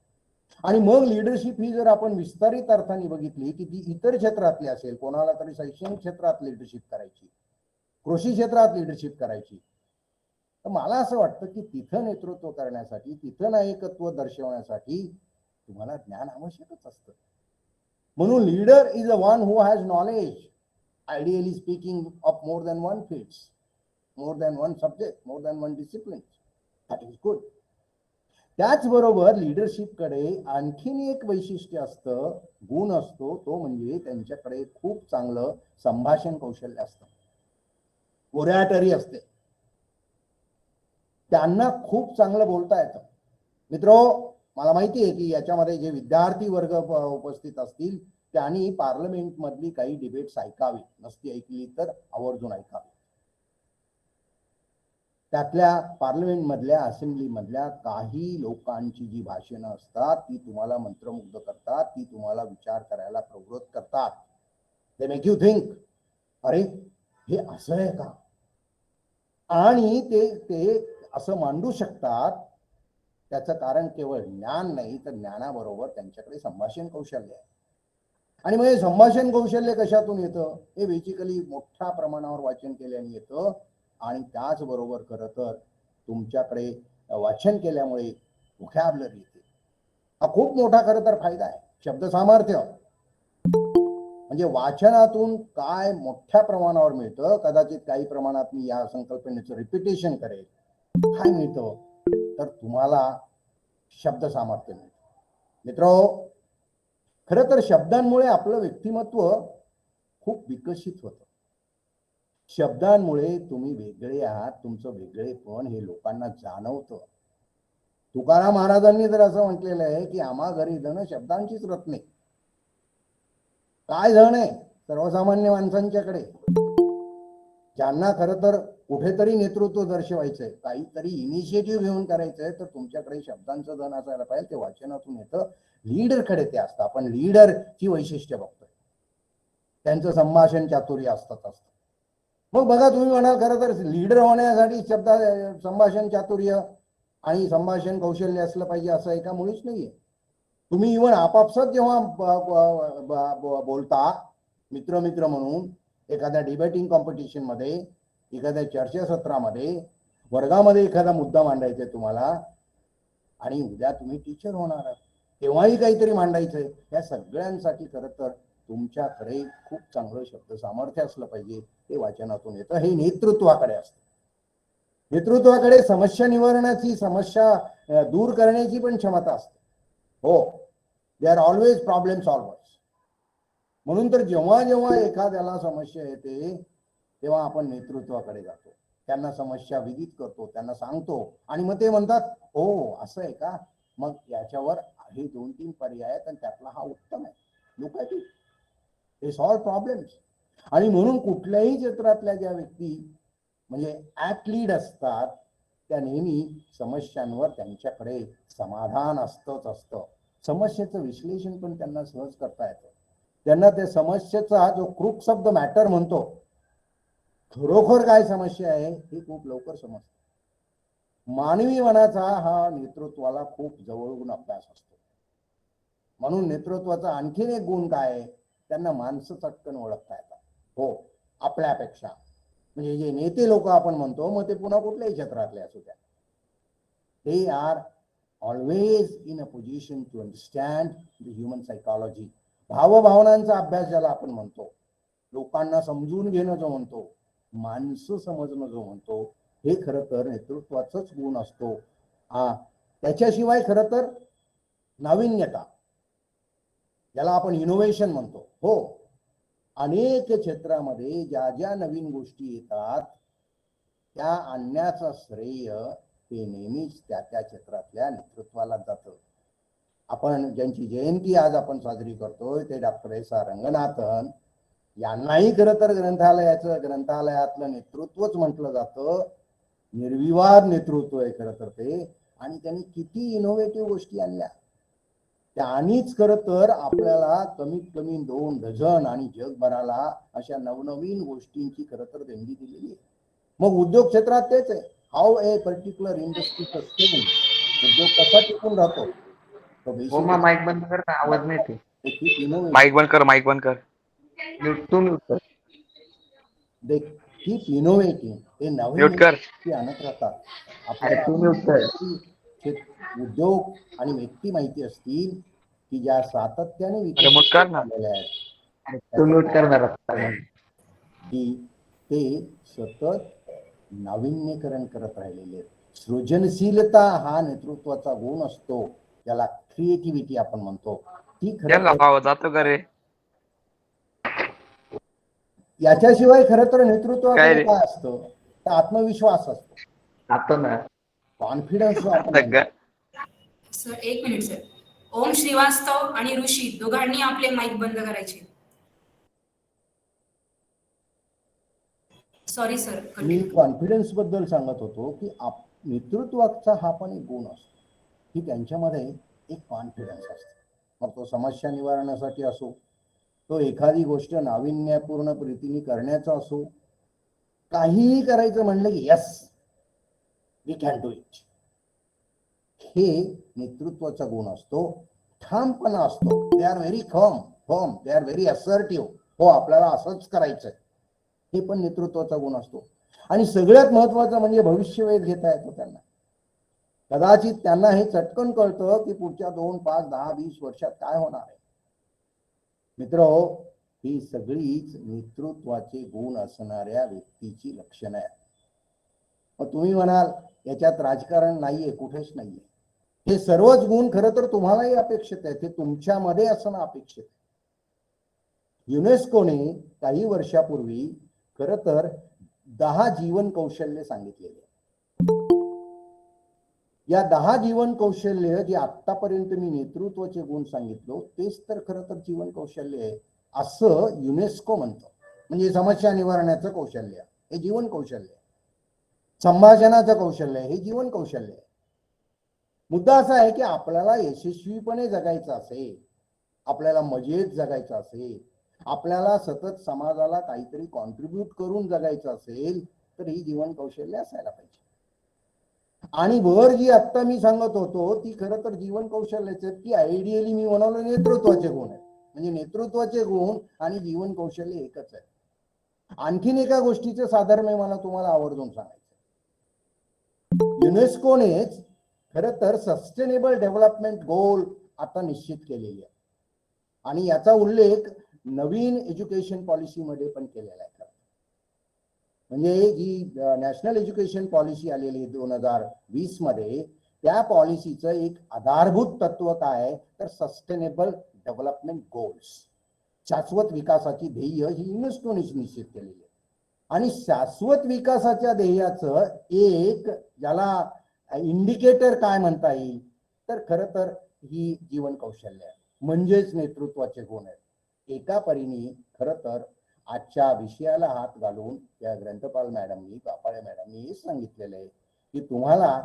F: आणि मग लिडरशिप ही जर आपण विस्तारित अर्थाने बघितली की ती इतर क्षेत्रातली असेल, कोणाला तरी शैक्षणिक क्षेत्रात लिडरशिप करायची, कृषी क्षेत्रात लिडरशिप करायची, तर मला असं वाटतं की तिथं नेतृत्व करण्यासाठी, तिथं नायकत्व दर्शवण्यासाठी तुम्हाला ज्ञान आवश्यकच असतं. म्हणून leader is a one who has knowledge, ideally speaking, of more than one fields, more than one subject, more than one discipline. That is good. त्याचबरोबर लिडरशिपकडे आणखीन एक वैशिष्ट्य असतं, गुण असतो, तो म्हणजे त्यांच्याकडे खूप चांगलं संभाषण कौशल्य असतं, ओरॅटरी असते. त्यांना खूप चांगलं बोलता येतं. मित्रो, मला माहिती आहे की याच्यामध्ये जे विद्यार्थी वर्ग उपस्थित असतील त्यांनी पार्लमेंट मधली काही डिबेट्स ऐकावी, नसती ऐकली तर आवर्जून ऐकावी. त्यातल्या पार्लमेंट मधल्या, असेंब्ली मधल्या काही लोकांची जी भाषणं असतात ती तुम्हाला मंत्रमुग्ध करतात, ती तुम्हाला विचार करायला प्रवृत्त करतात. दे मेक यू थिंक, अरे हे असं आहे का, आणि ते असं मांडू शकतात. त्याचं कारण केवळ ज्ञान नाही तर ज्ञानाबरोबर त्यांच्याकडे संभाषण कौशल्य आहे. आणि मग हे संभाषण कौशल्य कशातून येतं, हे बेसिकली मोठ्या प्रमाणावर वाचन केल्याने येतं. आणि त्याचबरोबर खरं तर तुमच्याकडे वाचन केल्यामुळे व्होकॅब्युलरी येते. हा खूप मोठा खरं तर फायदा आहे. शब्द सामर्थ्य म्हणजे वाचनातून काय मोठ्या प्रमाणावर मिळतं, कदाचित काही प्रमाणात मी या संकल्पनेचं रिपिटेशन करेल. काय मिळतं तर तुम्हाला शब्द सामर्थ्य मिळतं. मित्रो, खरं तर शब्दांमुळे आपलं व्यक्तिमत्व खूप विकसित होतं. शब्दांमुळे तुम्ही वेगळे आहात, तुमचं वेगळेपण हे लोकांना जाणवतं. तुकाराम महाराजांनी तर असं म्हटलेलं आहे की आम्हा घरी धन शब्दांचीच रत्ने. काय धन आहे सर्वसामान्य माणसांच्याकडे, ज्यांना खरं तर कुठेतरी नेतृत्व दर्शवायचंय, काहीतरी इनिशिएटिव्ह घेऊन करायचंय, तर तुमच्याकडे शब्दांचं धन असायला पाहिजे. ते वाचनातून येतं. लीडरकडे ते असतं. आपण लीडरची वैशिष्ट्य बघतोय, त्यांचं संभाषण चातुर्य असतं. मग बघा, तुम्ही म्हणाल खरं तर लीडर होण्यासाठी संभाषण चातुर्य आणि संभाषण कौशल्य असलं पाहिजे असं एका मुळीच नाहीये. तुम्ही इव्हन आपापसात जेव्हा बोलता मित्र मित्र म्हणून, एखाद्या डिबेटिंग कॉम्पिटिशन मध्ये, एखाद्या चर्चासत्रामध्ये, वर्गामध्ये एखादा मुद्दा मांडायचा आहे तुम्हाला, आणि उद्या तुम्ही टीचर होणार आहात तेव्हाही काहीतरी मांडायचंय, या सगळ्यांसाठी खरं तर तुमच्याकडे खूप चांगलं शब्द सामर्थ्य असलं पाहिजे. ते वाचनातून येतं. हे नेतृत्वाकडे असतं. नेतृत्वाकडे समस्या निवारणाची, समस्या दूर करण्याची पण क्षमता असते. हो, they are always problem solvers. म्हणून तर जेव्हा जेव्हा एखाद्याला समस्या येते तेव्हा आपण नेतृत्वाकडे जातो, त्यांना समस्या विदित करतो, त्यांना सांगतो, आणि मग ते म्हणतात हो असं आहे का, मग याच्यावर हे 2-3 पर्याय आहेत आणि त्यातला हा उत्तम आहे, लुक ॲट इट, हे सॉल्व प्रॉब्लेम्स. आणि म्हणून कुठल्याही क्षेत्रातल्या ज्या व्यक्ती म्हणजे ॲथलीट असतात त्या नेहमी समस्यांवर त्यांच्याकडे समाधान असतंच असतं. समस्येचं विश्लेषण पण त्यांना सहज करता येतं. त्यांना त्या समस्येचा जो क्रूक्स ऑफ द मॅटर म्हणतो, खरोखर काय समस्या आहे हे खूप लवकर समजतं. मानवी मनाचा हा नेतृत्वाला खूप जवळून अभ्यास असतो. म्हणून नेतृत्वाचा आणखीन एक गुण काय आहे, त्यांना माणसं चटकन ओळखता येतात. हो, आपल्यापेक्षा म्हणजे जे नेते लोक आपण म्हणतो, मग ते पुन्हा कुठल्याही क्षेत्रातले असू द्या, they are always in a position to understand the human psychology. भावभावनांचा अभ्यास ज्याला आपण म्हणतो, लोकांना समजून घेणं जो म्हणतो, माणसं समजणं जो म्हणतो, हे खरं तर नेतृत्वाचाच गुण असतो. त्याच्याशिवाय खरं तर नाविन्यता, ज्याला आपण इनोव्हेशन म्हणतो, हो, अनेक क्षेत्रामध्ये ज्या ज्या नवीन गोष्टी येतात त्या आणण्याचं श्रेय ते नेहमीच त्या त्या क्षेत्रातल्या नेतृत्वाला जातं. आपण ज्यांची जयंती आज आपण साजरी करतोय ते डॉक्टर एस.आर. रंगनाथन यांनाही खरं तर ग्रंथालयातलं नेतृत्वच म्हटलं जातं. निर्विवाद नेतृत्व आहे खरं तर ते, आणि त्यांनी किती इनोव्हेटिव्ह गोष्टी आणल्या. त्यांनीच खरं तर आपल्याला कमीत कमी 2 डझन आणि जगभराला अशा नवनवीन गोष्टींची खरं तर देणगी दिलेली आहे. मग उद्योग क्षेत्रात तेच आहे, how A particular industry sustain, उद्योग कसा टिकून राहतो.
B: हो मग माईक बंद कर ना, आवाज नाही येते.
G: माईक बंद कर, माईक बंद कर.
B: तू म्यूट कर.
F: दे कीप इनोव्हेटिंग, हे नवीन
G: म्यूट कर.
F: गोष्टी आणत राहतात.
B: अरे तू म्यूट कर.
F: उद्योग आणि व्यक्ती माहिती असतील की ज्या सातत्याने
G: अरे मग कर ना.
F: झालेल्या आहेत,
B: तू म्यूट करणार
F: की ते सतत नाविन्यकरण करत राहिलेले आहेत. सृजनशीलता हा नेतृत्वाचा गुण असतो, ज्याला क्रिएटिव्हिटी आपण म्हणतो. ती खरं
G: जातो का रे?
F: याच्याशिवाय खरं तर नेतृत्वाकडे
G: काय
F: काय असतं, तर आत्मविश्वास असतो,
B: आता ना
F: कॉन्फिडन्स.
D: सर एक मिनिट सर. ओम श्रीवास्तव आणि ऋषी दोघांनी आपले माईक बंद करायचे. Sorry sir.
F: मी कॉन्फिडन्स बद्दल सांगत होतो की नेतृत्वाचा हा पण एक गुण असतो की त्यांच्यामध्ये एक कॉन्फिडन्स असतो. मग तो समस्या निवारणासाठी असो, तो एखादी गोष्ट नाविन्यपूर्ण प्रीतीने करण्याचा असो, काहीही करायचं म्हणलं की yes we can do it, हे नेतृत्वाचा गुण असतो. ठामपणा असतो. They are very firm, they are very assertive. हो, आपल्याला असंच करायचंय, हे पण नेतृत्वाचा गुण असतो. आणि सगळ्यात महत्वाचं म्हणजे भविष्यवेध घेता येतो त्यांना. कदाचित त्यांना हे चटकन कळतं की पुढच्या 2, 5, 10, 20 वर्षात काय होणार आहे. मित्रहो, ही सगळीच नेतृत्वाचे गुण असणाऱ्या व्यक्तीची लक्षणं आहेत. मग तुम्ही म्हणाल याच्यात राजकारण नाहीये, कुठेच नाहीये. हे सर्वच गुण खरं तर तुम्हालाही अपेक्षित आहे, ते तुमच्यामध्ये असणं अपेक्षित आहे. युनेस्कोने काही वर्षापूर्वी खरं तर 10 जीवन कौशल्य सांगितलेले. या 10 जीवन कौशल्य जे आतापर्यंत मी नेतृत्वाचे गुण सांगितलो, तेच तर खरं तर जीवन कौशल्य आहे असं युनेस्को म्हणतो. म्हणजे समस्या निवारण्याचं कौशल्य हे जीवन कौशल्य, संभाषणाचं कौशल्य हे जीवन कौशल्य आहे. मुद्दा असा आहे की आपल्याला यशस्वीपणे जगायचं असेल, आपल्याला मजेत जगायचं असेल, आपल्याला सतत समाजाला काहीतरी कॉन्ट्रीब्यूट करून जगायचं असेल, तर ही जीवन कौशल्य असायला पाहिजे. आणि वर जी आत्ता मी सांगत होतो ती खरं तर जीवन कौशल्याचे, ती आयडियली मी म्हणालो नेतृत्वाचे गुण आहेत. म्हणजे नेतृत्वाचे गुण आणि जीवन कौशल्य एकच आहे. आणखीन एका गोष्टीचे साधर्म्य मला तुम्हाला आवर्जून सांगायचं. युनेस्कोनेच खरं तर सस्टेनेबल डेव्हलपमेंट गोल आता निश्चित केलेली आहे, आणि याचा उल्लेख नवीन एज्युकेशन पॉलिसीमध्ये पण केलेला आहे. म्हणजे जी नॅशनल एज्युकेशन पॉलिसी आलेली 2020 मध्ये, त्या पॉलिसीचं एक आधारभूत तत्व काय आहे तर सस्टेनेबल डेव्हलपमेंट गोल्स, शाश्वत विकासाची ध्येय ही युनेस्कोने निश्चित केलेली आहे. आणि शाश्वत विकासाच्या ध्येयाचं एक ज्याला इंडिकेटर काय म्हणता येईल तर खरं तर ही जीवन कौशल्य आहे, म्हणजेच नेतृत्वाचे गुण आहेत. एका परीने खरं तर आजच्या विषयाला हात घालून त्या ग्रंथपाल मॅडमनी, कापाळे मॅडमनी हे सांगितलेलं आहे की तुम्हाला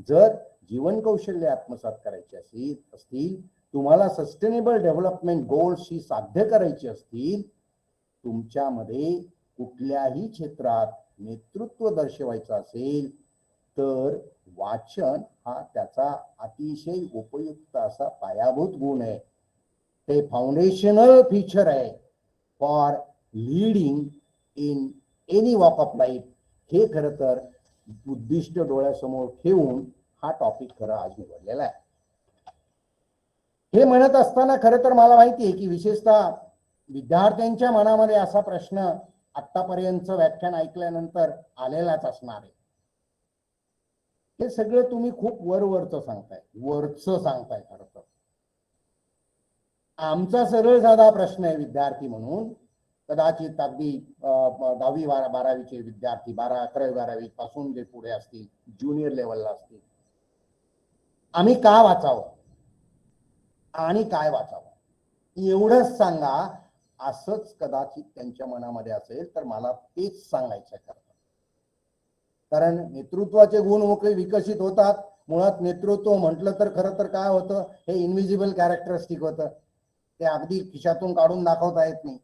F: जर जीवन कौशल्य आत्मसात करायचे असतील, तुम्हाला सस्टेनेबल डेव्हलपमेंट गोल्स ही साध्य करायची असतील, तुमच्यामध्ये कुठल्याही क्षेत्रात नेतृत्व दर्शवायचं असेल तर वाचन हा त्याचा अतिशय उपयुक्त असा पायाभूत गुण आहे. ते फाउंडेशनल फीचर आहे for leading in any walk of life. हे खरं तर उद्दिष्ट डोळ्यासमोर ठेवून हा टॉपिक खरं आज निवडलेला आहे. हे म्हणत असताना खरं तर मला माहिती आहे की विशेषतः विद्यार्थ्यांच्या मनामध्ये असा प्रश्न आतापर्यंतचं व्याख्यान ऐकल्यानंतर आलेलाच असणार आहे. हे सगळं तुम्ही खूप वरवरचं सांगताय, वरचं सांगताय. खरं तर आमचा सरळ साधा प्रश्न आहे विद्यार्थी म्हणून, कदाचित अगदी 10वी 12वीचे विद्यार्थी 11वी 12वी पासून जे पुढे असतील, ज्युनियर लेवलला असतील, आम्ही का वाचावं आणि काय वाचावं एवढंच सांगा. असंच कदाचित त्यांच्या मनामध्ये असेल तर मला तेच सांगायचं आहे. कारण नेतृत्वाचे गुण विकसित होतात. मुळात नेतृत्व म्हटलं तर खरं तर काय होतं, हे इनविजिबल कॅरेक्टरिस्टिक होतं, ते अगदी खिशातून काढून दाखवता येत नाही.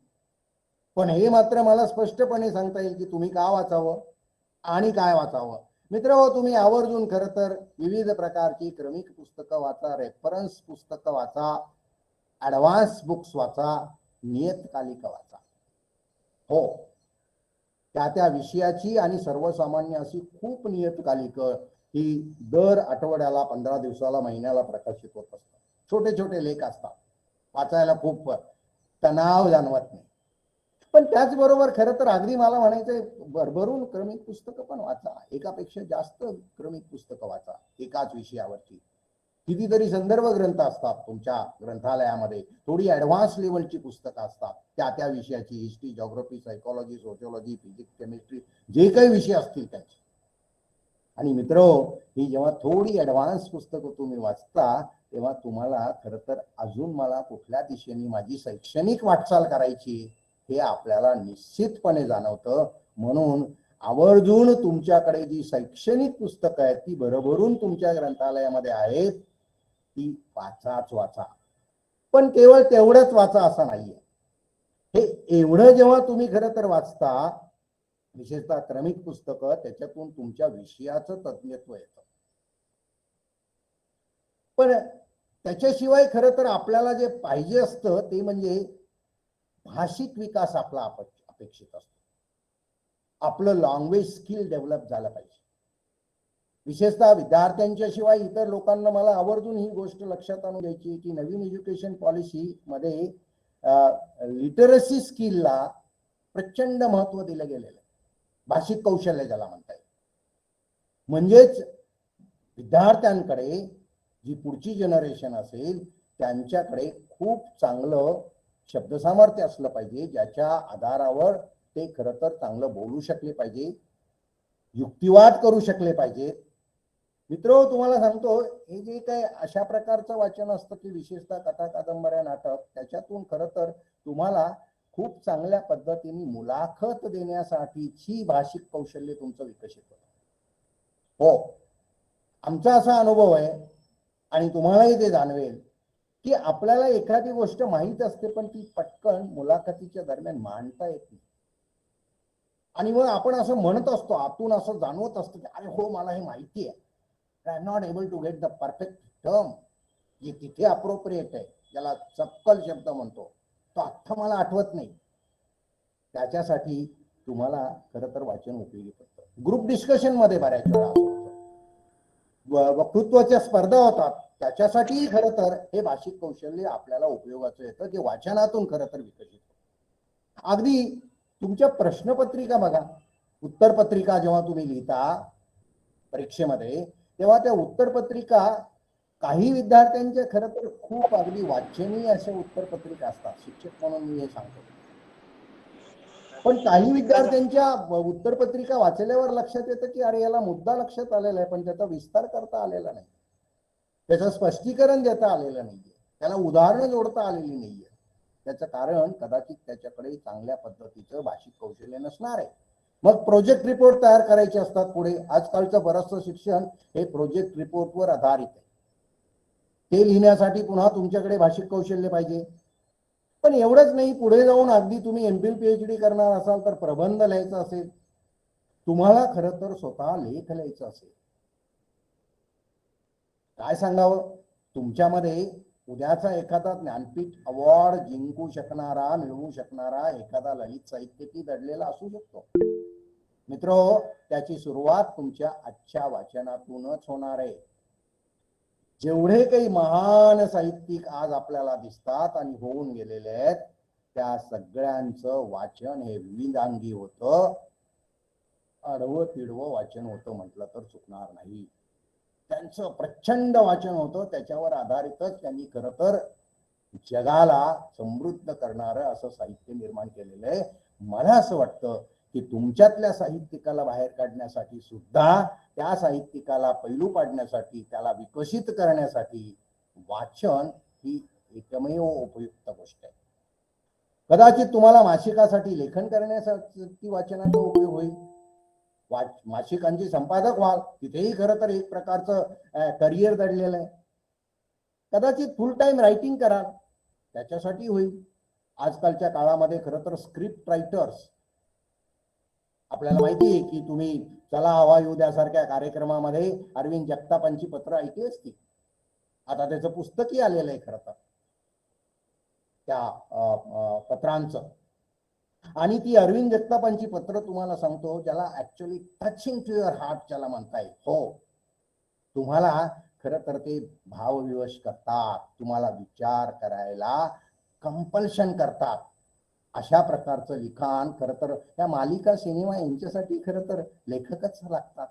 F: पण हे मात्र मला स्पष्टपणे सांगता येईल की तुम्ही का वाचावं आणि काय वाचावं. मित्र, तुम्ही आवर्जून खरं तर विविध प्रकारची क्रमिक पुस्तकं वाचा, रेफरन्स पुस्तकं वाचा, ऍडव्हान्स बुक्स वाचा, नियतकालिका वाचा. हो, त्या विषयाची आणि सर्वसामान्य अशी खूप नियतकालिक ही दर आठवड्याला, 15 दिवसाला, महिन्याला प्रकाशित होत असतात. छोटे छोटे लेख असतात, वाचायला खूप तणाव जाणवत नाही. पण त्याचबरोबर खरं तर अगदी मला म्हणायचंय, भरभरून क्रमिक पुस्तकं पण वाचा, एकापेक्षा जास्त क्रमिक पुस्तकं वाचा एकाच विषयावरती. कितीतरी संदर्भ ग्रंथ असतात तुमच्या ग्रंथालयामध्ये, थोडी ऍडव्हान्स लेवलची पुस्तकं असतात त्या विषयाची, history, geography, psychology, sociology, physics, chemistry, जे काही विषय असतील त्याचे. आणि मित्र, ही जेव्हा थोडी ऍडव्हान्स पुस्तकं तुम्ही वाचता तेव्हा तुम्हाला खरं तर अजून मला कुठल्या दिशेने माझी शैक्षणिक वाटचाल करायची हे आपल्याला निश्चितपणे जाणवतं. म्हणून आवर्जून तुमच्याकडे जी शैक्षणिक पुस्तकं आहेत ती भरभरून तुमच्या ग्रंथालयामध्ये आहेत, ती वाचा. पण केवळ तेवढंच वाचा असं नाहीये. हे एवढं जेव्हा तुम्ही खरं तर वाचता, विशेषतः क्रमिक पुस्तकं, त्याच्यातून तुमच्या विषयाचं तज्ञत्व येतं. पण त्याच्याशिवाय खरं तर आपल्याला जे पाहिजे असतं ते म्हणजे भाषिक विकास आपला अपेक्षित असतो. आपलं लँग्वेज स्किल डेव्हलप झालं पाहिजे. विशेषतः विद्यार्थ्यांच्या शिवाय इतर लोकांना मला आवर्जून ही गोष्ट लक्षात आणून द्यायची की नवीन एज्युकेशन पॉलिसी मध्ये लिटरसी स्किलला प्रचंड महत्व दिलं गेलेलं आहे. भाषिक कौशल्य ज्याला म्हणता येईल. म्हणजेच विद्यार्थ्यांकडे जी पुढची जनरेशन असेल त्यांच्याकडे खूप चांगलं शब्दसामर्थ्य असलं पाहिजे, ज्याच्या आधारावर ते खरं तर चांगलं बोलू शकले पाहिजे, युक्तिवाद करू शकले पाहिजे. मित्र, तुम्हाला सांगतो, हे जे काही अशा प्रकारचं वाचन असतं की विशेषतः कथा, कादंबऱ्या, नाटक, त्याच्यातून खरं तर तुम्हाला खूप चांगल्या पद्धतीने मुलाखत देण्यासाठीची भाषिक कौशल्य तुमचं विकसित होतं. हो, आमचा असा अनुभव आहे आणि तुम्हालाही ते जाणवेल की आपल्याला एखादी गोष्ट माहीत असते पण ती पटकन मुलाखतीच्या दरम्यान मांडता येत नाही. आणि मग आपण असं म्हणत असतो, आतून असं जाणवत असतं की अरे हो, मला हे माहिती आहे, I am not able to get the perfect term जे तिथे अप्रोप्रिएट आहे, ज्याला चपकल शब्द म्हणतो, तो अख्खा मला आठवत नाही. त्याच्यासाठी तुम्हाला खरं तर वाचन उपयोगी पडतं. ग्रुप डिस्कशन मध्ये बऱ्याच वेळा असं होतं, वक्तृत्वाच्या स्पर्धा होतात, त्याच्यासाठी खरं तर हे भाषिक कौशल्य आपल्याला उपयोगाचं येतं, जे वाचनातून खरं तर विकसित होतं. अगदी तुमच्या प्रश्नपत्रिका बघा, उत्तरपत्रिका जेव्हा तुम्ही लिहिता परीक्षेमध्ये, तेव्हा त्या उत्तरपत्रिका काही विद्यार्थ्यांच्या खरं तर खूप अगदी वाचनीय अशा उत्तरपत्रिका असतात. शिक्षक म्हणून मी हे सांगतो. पण काही विद्यार्थ्यांच्या उत्तरपत्रिका वाचल्यावर लक्षात येतं की अरे, याला मुद्दा लक्षात आलेला आहे पण त्याचा विस्तार करता आलेला नाही, त्याचं स्पष्टीकरण देता आलेलं नाहीये, त्याला उदाहरणं जोडता आलेली नाहीये. त्याचं कारण कदाचित त्याच्याकडे चांगल्या पद्धतीचं भाषिक कौशल्य नसणार आहे. मग प्रोजेक्ट रिपोर्ट तयार करायचे असतात पुढे. आजकालचं बरंचसं शिक्षण हे प्रोजेक्ट रिपोर्टवर आधारित आहे. ते लिहिण्यासाठी पुन्हा तुमच्याकडे भाषिक कौशल्य पाहिजे. पण एवढंच नाही, पुढे जाऊन अगदी तुम्ही एमफिल पीएचडी करणार असाल तर प्रबंध लिहायचा असेल, तुम्हाला खरं तर स्वतः लेख लिहायचा असेल, काय सांगावं, तुमच्यामध्ये उद्याचा एखादा ज्ञानपीठ अवॉर्ड जिंकू शकणारा, मिळवू शकणारा एखादा ललित साहित्यिकी दडलेला असू शकतो. मित्रो, त्याची सुरुवात तुमच्या आजच्या वाचनातूनच होणार आहे. जेवढे काही महान साहित्यिक आज आपल्याला दिसतात आणि होऊन गेलेले आहेत, त्या सगळ्यांचं वाचन हे विविधांगी होतं. आडवं तिडवं वाचन होतं म्हटलं तर चुकणार नाही. त्यांचं प्रचंड वाचन होतं. त्याच्यावर आधारितच त्यांनी खरं तर जगाला समृद्ध करणारं असं साहित्य निर्माण केलेलं आहे. मला असं वाटतं की तुमच्यातल्या साहित्यिकाला बाहेर काढण्यासाठी सुद्धा, त्या साहित्यिकाला पैलू पाडण्यासाठी, त्याला विकसित करण्यासाठी वाचन ही एकमेव उपयुक्त गोष्ट आहे. कदाचित तुम्हाला मासिकासाठी लेखन करण्यासाठी वाचनाचा उपयोग होईल. मासिकांचे संपादक व्हाल, तिथेही खरं तर एक प्रकारचं करिअर दडलेलं आहे. कदाचित फुल टाइम रायटिंग कराल, त्याच्यासाठी होईल. आजकालच्या काळामध्ये खरं तर स्क्रिप्ट रायटर्स, आपल्याला माहिती आहे की तुम्ही चला हवा येऊ द्या सारख्या कार्यक्रमामध्ये अरविंद जगतापांची पत्र ऐकली असती. आता त्याचं पुस्तकही आलेलं आहे खरं तर त्या पत्रांचं. आणि ती अरविंद जगतापांची पत्र तुम्हाला सांगतो, ज्याला actually touching to your heart ज्याला म्हणता येईल. हो, तुम्हाला खरं तर ते भावविवश करतात, तुम्हाला विचार करायला कंपल्शन करतात. अशा प्रकारचं लिखाण खरं तर त्या मालिका, सिनेमा यांच्यासाठी खरं तर लेखकच लागतात.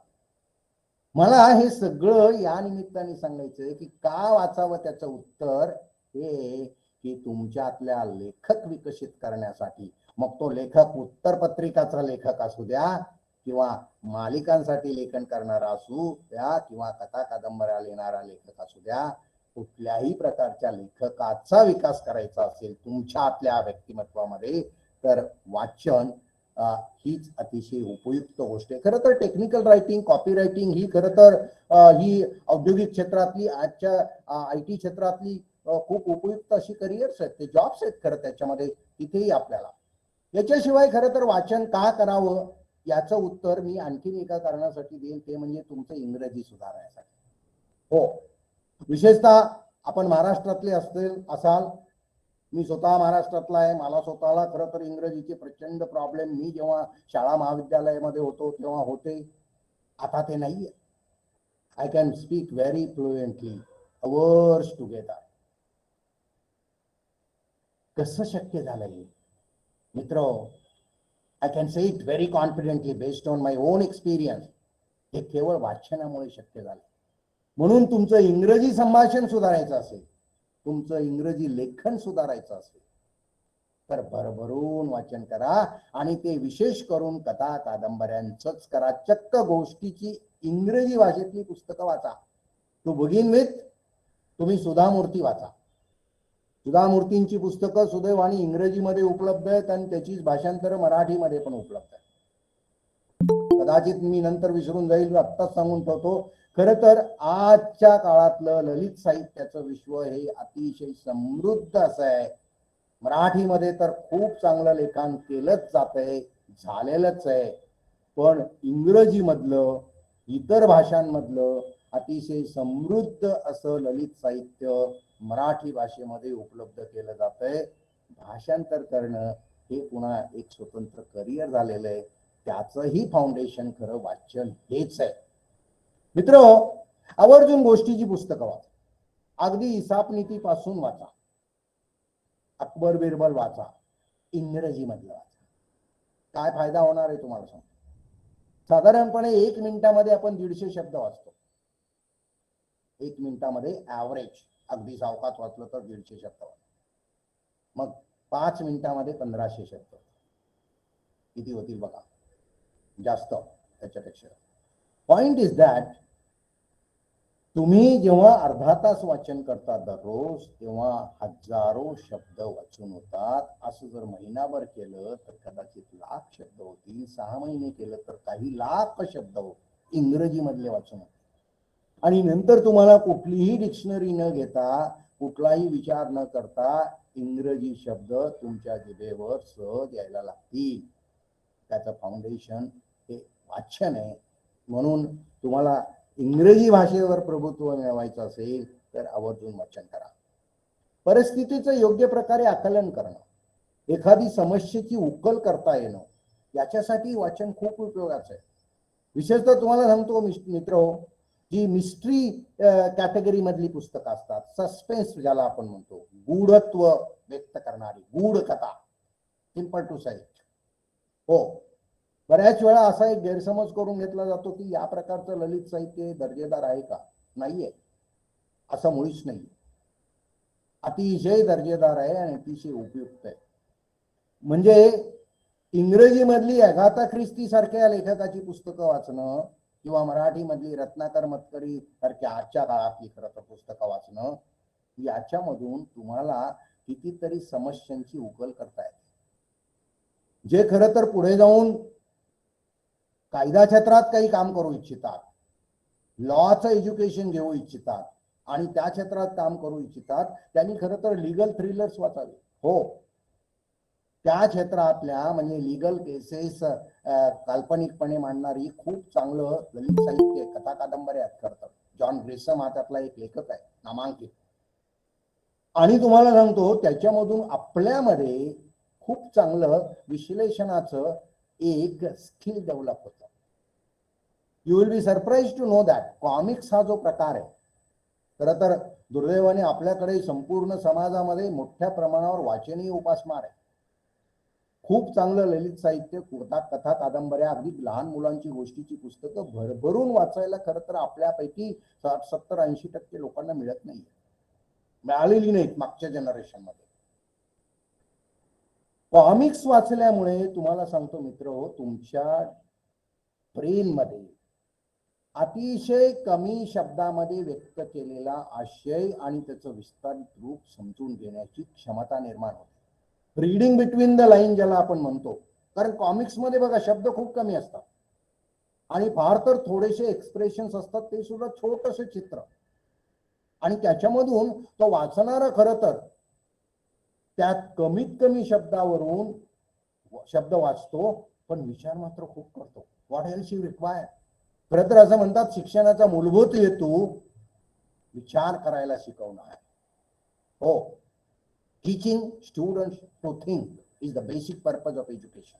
F: मला हे सगळं या निमित्ताने सांगायचंय की का वाचावं, त्याचं उत्तर हे की तुमच्यातल्या लेखक विकसित करण्यासाठी. मग तो लेखक उत्तरपत्रिकाचा लेखक असू द्या, किंवा मालिकांसाठी लेखन करणारा असू द्या, किंवा कथा कादंबऱ्या लिहिणारा लेखक असू द्या, कुठल्याही प्रकारच्या लेखकाचा विकास करायचा असेल तुमच्या आपल्या व्यक्तिमत्वामध्ये, तर वाचन हीच अतिशय उपयुक्त गोष्ट आहे. खरं तर टेक्निकल रायटिंग, कॉपी रायटिंग ही खरं तर ही औद्योगिक क्षेत्रातली, आजच्या IT क्षेत्रातली खूप उपयुक्त अशी करिअर्स आहेत, ते जॉब्स आहेत खरं त्याच्यामध्ये. तिथेही आपल्याला याच्याशिवाय खरं तर वाचन का करावं याचं उत्तर मी आणखीन एका कारणासाठी देईन, ते म्हणजे तुमचं इंग्रजी सुधारण्यासाठी. हो, विशेषतः आपण महाराष्ट्रातले असाल. मी स्वतः महाराष्ट्रातला आहे. मला स्वतःला खरं तर इंग्रजीचे प्रचंड प्रॉब्लेम मी जेव्हा शाळा महाविद्यालयामध्ये होतो तेव्हा होते. आता ते नाहीये. I can speak very fluently hours together. कसं शक्य झालंय मित्र? I can say it very confidently based on my own experience. हे केवळ वाचनामुळे शक्य झालं. म्हणून तुमचं इंग्रजी संभाषण सुधारायचं असेल, तुमचं इंग्रजी लेखन सुधारायचं असेल, तर भरभरून वाचन करा. आणि ते विशेष करून कथा कादंबऱ्यांचंच करा. चक्क गोष्टीची इंग्रजी भाषेतली पुस्तकं वाचा. टू बिगिन विथ तुम्ही सुधा मूर्ती वाचा. सुधा मूर्तींची पुस्तकं सुदैवाने इंग्रजीमध्ये उपलब्ध आहेत आणि त्याची भाषांतर मराठीमध्ये पण उपलब्ध आहे. कदाचित मी नंतर विसरून जाईल, आत्ताच सांगून ठेवतो, खरं तर आजच्या काळातलं ललित साहित्याचं विश्व हे अतिशय समृद्ध असं आहे. मराठीमध्ये तर खूप चांगलं लेखन केलंच जातंय, झालेलंच आहे. पण इंग्रजीमधलं, इतर भाषांमधलं अतिशय समृद्ध असं ललित साहित्य मराठी भाषेमध्ये उपलब्ध केलं जातंय. भाषांतर करणं हे पुन्हा एक स्वतंत्र करिअर झालेलं आहे. त्याचंही फाउंडेशन खरं वाचन हेच आहे. मित्र, आवर्जून गोष्टीची पुस्तकं वाचा. अगदी हिसाबनीती पासून वाचा. अकबर बिरबल वाचा, इंग्रजी मधलं वाचा. काय फायदा होणार आहे तुम्हाला सांगतो. साधारणपणे 1 मिनिटामध्ये आपण 150 शब्द वाचतो. 1 मिनिटामध्ये ऍव्हरेज, अगदी सावकाश वाचलं तर 150 शब्द वाचतो. मग 5 मिनिटामध्ये 1500 शब्द. किती होतील बघा, जास्त त्याच्यापेक्षा. पॉइंट इज दॅट तुम्ही जेव्हा अर्धा तास वाचन करता दररोज, तेव्हा हजारो शब्द वाचून होतात. असं जर महिनाभर केलं तर कदाचित लाख शब्द होतील. 6 महिने केलं तर काही लाख शब्द इंग्रजी मधले वाचून होतील. आणि नंतर तुम्हाला कुठलीही डिक्शनरी न घेता, कुठलाही विचार न करता इंग्रजी शब्द तुमच्या जिभेवर सहज यायला लागतील. त्याचं फाउंडेशन हे वाचन आहे. म्हणून तुम्हाला इंग्रजी भाषेवर प्रभुत्व मिळवायचं असेल तर आवर्जून वाचन करा. परिस्थितीचं योग्य प्रकारे आकलन करणं, एखादी समस्येची उकल करता येणं, याच्यासाठी वाचन खूप उपयोगाचं आहे. विशेषतः तुम्हाला सांगतो मित्र हो, जी मिस्ट्री कॅटेगरी मधली पुस्तकं असतात, सस्पेन्स ज्याला आपण म्हणतो, गूढत्व व्यक्त करणारी गूढ कथा, सिंपल टू साईट. हो, बऱ्याच वेळा असा एक गैरसमज करून घेतला जातो की या प्रकारचं ललित साहित्य दर्जेदार आहे का? नाहीये, असं मुळीच नाही. अतिशय दर्जेदार आहे आणि अतिशय उपयुक्त आहे. म्हणजे इंग्रजी मधली अगाथा ख्रिस्ती सारख्या लेखकाची पुस्तकं वाचणं किंवा मराठी मधली रत्नाकर मतकरी सारख्या आजच्या काळातली खरं तर पुस्तकं वाचणं, याच्यामधून तुम्हाला कितीतरी समस्यांची उकल करता येते. जे खरं तर पुढे जाऊन कायदा क्षेत्रात काही काम करू इच्छितात, लॉचं एज्युकेशन घेऊ इच्छितात आणि त्या क्षेत्रात काम करू इच्छितात, त्यांनी खरं तर लिगल थ्रिलर्स वाचावे. हो, त्या क्षेत्रातल्या म्हणजे लिगल केसेस काल्पनिकपणे मांडणारी खूप चांगलं ललित साहित्य, कथा कादंबऱ्या करतात. जॉन ग्रेसम हा त्यातला एक लेखक आहे, नामांकित. आणि तुम्हाला सांगतो त्याच्यामधून आपल्यामध्ये खूप चांगलं विश्लेषणाचं एक स्किल डेव्हलप होतं. You will be surprise to know that comics हा जो प्रकार आहे, खरं तर दुर्दैवाने आपल्याकडे संपूर्ण समाजामध्ये मोठ्या प्रमाणावर वाचनीय उपासमार आहे. खूप चांगलं ललित साहित्य, कथा कादंबऱ्या, अगदी लहान मुलांची गोष्टीची पुस्तकं भरभरून वाचायला खरं तर आपल्यापैकी 60-70-80% लोकांना मिळत नाही, मिळालेली नाहीत मागच्या जनरेशन मध्ये. कॉमिक्स वाचल्यामुळे तुम्हाला सांगतो मित्र हो, तुमच्या ब्रेन मध्ये अतिशय कमी शब्दामध्ये व्यक्त केलेला आशय आणि त्याचं विस्तारित रूप समजून घेण्याची क्षमता निर्माण होते. रीडिंग बिटवीन द लाईन ज्याला आपण म्हणतो, कारण कॉमिक्स मध्ये बघा शब्द खूप कमी असतात आणि फार तर थोडेसे एक्सप्रेशन्स असतात, ते सुद्धा छोटंसं चित्र, आणि त्याच्यामधून तो वाचणारा खरं तर त्यात कमीत कमी शब्दावरून शब्द वाचतो, पण विचार मात्र खूप करतो. What else you require. खरं तर असं म्हणतात शिक्षणाचा मूलभूत हेतू विचार करायला शिकवणं आहे. हो, teaching students to think is the basic purpose of education.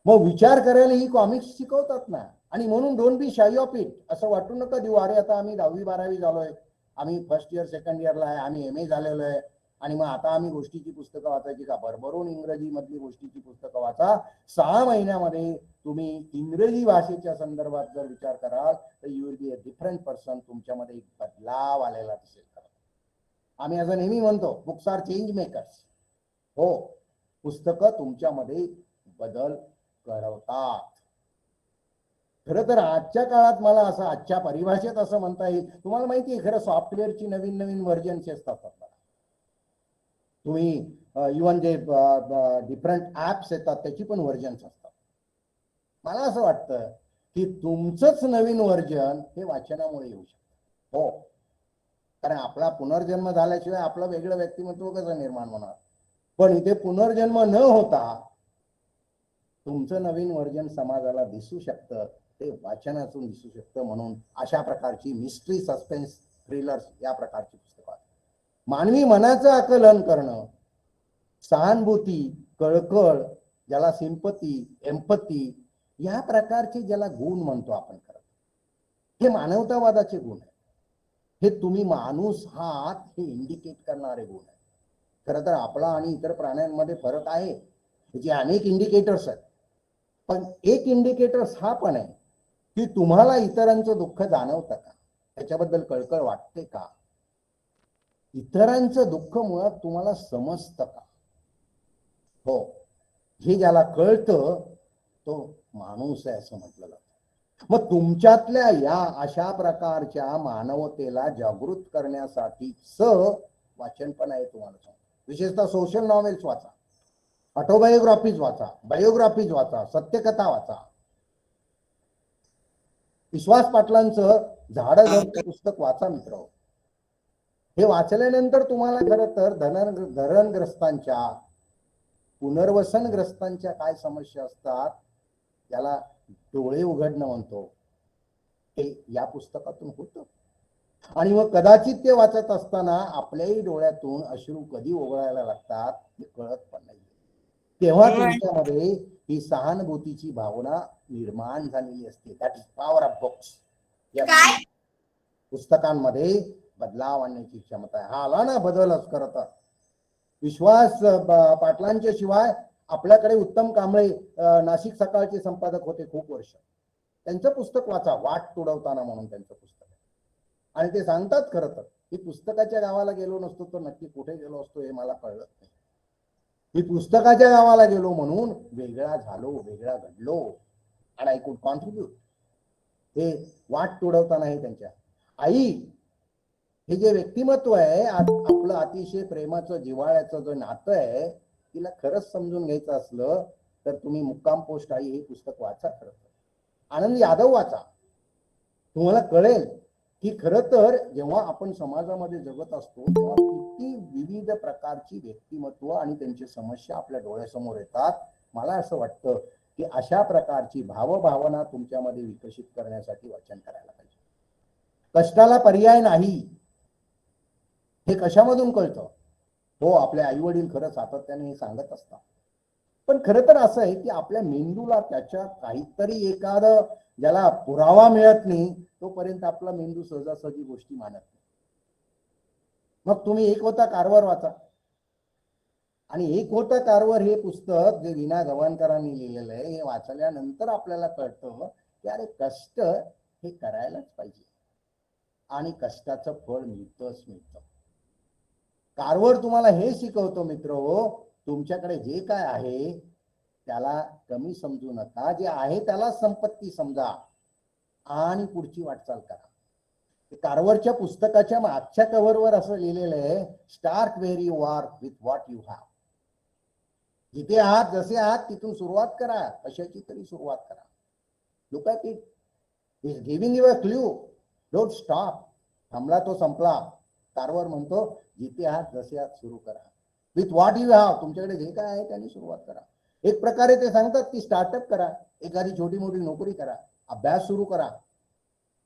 F: मग विचार करायला ही कॉमिक्स शिकवतात ना, आणि म्हणून don't be shy of it. असं वाटू नका देऊ अरे आता आम्ही 10वी-12वी झालोय, आम्ही फर्स्ट इयर सेकंड इयरला आहे, आम्ही MA झालेलो आहे आणि मग आता आम्ही गोष्टीची पुस्तकं वाचायची का? भरभरून इंग्रजी मधली गोष्टीची पुस्तकं वाचा. 6 महिन्यामध्ये तुम्ही इंग्रजी भाषेच्या संदर्भात जर विचार कराल तर you will be a different person. तुमच्यामध्ये एक बदलाव आलेला दिसेल. आम्ही असं नेहमी म्हणतो बुक्स आर चेंज मेकर्स. हो, पुस्तकं तुमच्यामध्ये बदल घडवतात. खरं तर आजच्या काळात मला असं आजच्या परिभाषेत असं म्हणता येईल, तुम्हाला माहिती आहे खरं सॉफ्टवेअरची नवीन नवीन व्हर्जन्स असतात. तुम्ही इव्हन जे डिफरंट ऍप्स येतात त्याची पण व्हर्जन्स असतात. मला असं वाटतं की तुमचंच नवीन व्हर्जन हे वाचनामुळे येऊ शकतं. हो, कारण आपला पुनर्जन्म झाल्याशिवाय आपलं वेगळं व्यक्तिमत्व कसं निर्माण होणार. पण इथे पुनर्जन्म न होता तुमचं नवीन व्हर्जन समाजाला दिसू शकतं, ते वाचनातून दिसू शकतं. म्हणून अशा प्रकारची मिस्ट्री, सस्पेन्स, थ्रिलर्स या प्रकारची पुस्तकं, मानवी मनाचं आकलन करणं, सहानुभूती, कळकळ, ज्याला सिंपती, एम्पथी, या प्रकारचे ज्याला गुण म्हणतो आपण, खरं हे मानवतावादाचे गुण आहे. हे तुम्ही माणूस आहात हे इंडिकेट करणारे गुण आहे. खरं तर आपला आणि इतर प्राण्यांमध्ये फरक आहे, त्याचे अनेक इंडिकेटर्स आहेत. पण एक इंडिकेटर्स हा पण आहे की तुम्हाला इतरांचं दुःख जाणवतं का, त्याच्याबद्दल कळकळ वाटते का, इतरांचं दुःख मुळात तुम्हाला समजतं का. हो, हे ज्याला कळतं तो माणूस आहे असं म्हटलं जातं. मग तुमच्यातल्या या अशा प्रकारच्या मानवतेला जागृत करण्यासाठीच वाचन पण आहे. तुम्हाला सांगतो, विशेषतः सोशल नॉवेल्स वाचा, ऑटोबायोग्राफीज वाचा, बायोग्राफीज वाचा, सत्यकथा वाचा. विश्वास पाटलांचं झाडं झडतं पुस्तक वाचा मित्र. हे वाचल्यानंतर तुम्हाला खरं तर धरणग्रस्तांच्या, पुनर्वसनग्रस्तांच्या काय समस्या असतात याला डोळे उघडणं म्हणतो, हे या पुस्तकातून होतं. आणि मग कदाचित ते वाचत असताना आपल्याही डोळ्यातून अश्रू कधी ओघळायला लागतात ते कळत पण नाही. तेव्हा तुमच्यामध्ये ही सहानुभूतीची भावना निर्माण झालेली असते. That is power of books. पुस्तकांमध्ये बदलाव आणण्याची क्षमता आहे. हा आला ना बदलच खरं तर. विश्वास पाटलांच्या शिवाय आपल्याकडे उत्तम कांबळे नाशिक सकाळचे संपादक होते खूप वर्ष. त्यांचं पुस्तक वाचा, वाट तुडवताना म्हणून त्यांचं पुस्तक आहे. आणि ते सांगतात खरं तर मी पुस्तकाच्या गावाला गेलो नसतो तर नक्की कुठे गेलो असतो हे मला कळलं नाही. मी पुस्तकाच्या गावाला गेलो म्हणून वेगळा झालो, वेगळा घडलो आणि आय कुड कॉन्ट्रीब्यूट. हे वाट तुडवताना हे त्यांच्या आई हे जे व्यक्तिमत्व आहे आपलं अतिशय प्रेमाचं जिव्हाळ्याचं जो नातं आहे तिला खरंच समजून घ्यायचं असलं तर तुम्ही मुक्काम पोस्ट आई हे पुस्तक वाचा. खरं तर आनंद यादव वाचा. तुम्हाला कळेल की खरं तर जेव्हा आपण समाजामध्ये जगत असतो तेव्हा किती विविध प्रकारची व्यक्तिमत्व आणि त्यांची समस्या आपल्या डोळ्यासमोर येतात. मला असं वाटतं की अशा प्रकारची भावभावना तुमच्यामध्ये विकसित करण्यासाठी वाचन करायला पाहिजे. कष्टाला पर्याय नाही हे कशामधून कळतं? हो, आपले आई वडील खरं सातत्याने हे सांगत असतात. पण खरं तर असं आहे की आपल्या मेंदूला त्याच्या काहीतरी एखादं ज्याला पुरावा मिळत नाही तोपर्यंत आपला मेंदू सहजासहजी गोष्टी मानत नाही. मग तुम्ही एक होता कारवार वाचा. आणि एक होता कारवार हे पुस्तक जे विना गवाणकरांनी लिहिलेलं आहे हे वाचल्यानंतर आपल्याला कळतं की अरे कष्ट हे करायलाच पाहिजे आणि कष्टाचं फळ मिळतंच मिळतं. कारवार तुम्हाला हे शिकवतो मित्र हो, तुमच्याकडे जे काय आहे त्याला कमी समजू नका. जे आहे त्याला संपत्ती समजा आणि पुढची वाटचाल करा. कारवारच्या पुस्तकाच्या मागच्या कव्हरवर असं लिहिलेलं आहे, start where you are with what you have. जिथे आहात जसे आहात तिथून सुरुवात करा, कशाची तरी सुरुवात करा. Look at it, is giving you a clue. Don't stop. थांबला तो संपला. कारवार म्हणतो जिथे आहात जसे आहात सुरू करा. विथ व्हॉट यू हॅव, तुमच्याकडे जे काय आहे त्याने सुरुवात करा. एक प्रकारे ते सांगतात की स्टार्टअप करा, एखादी छोटी मोठी नोकरी करा, अभ्यास सुरू करा.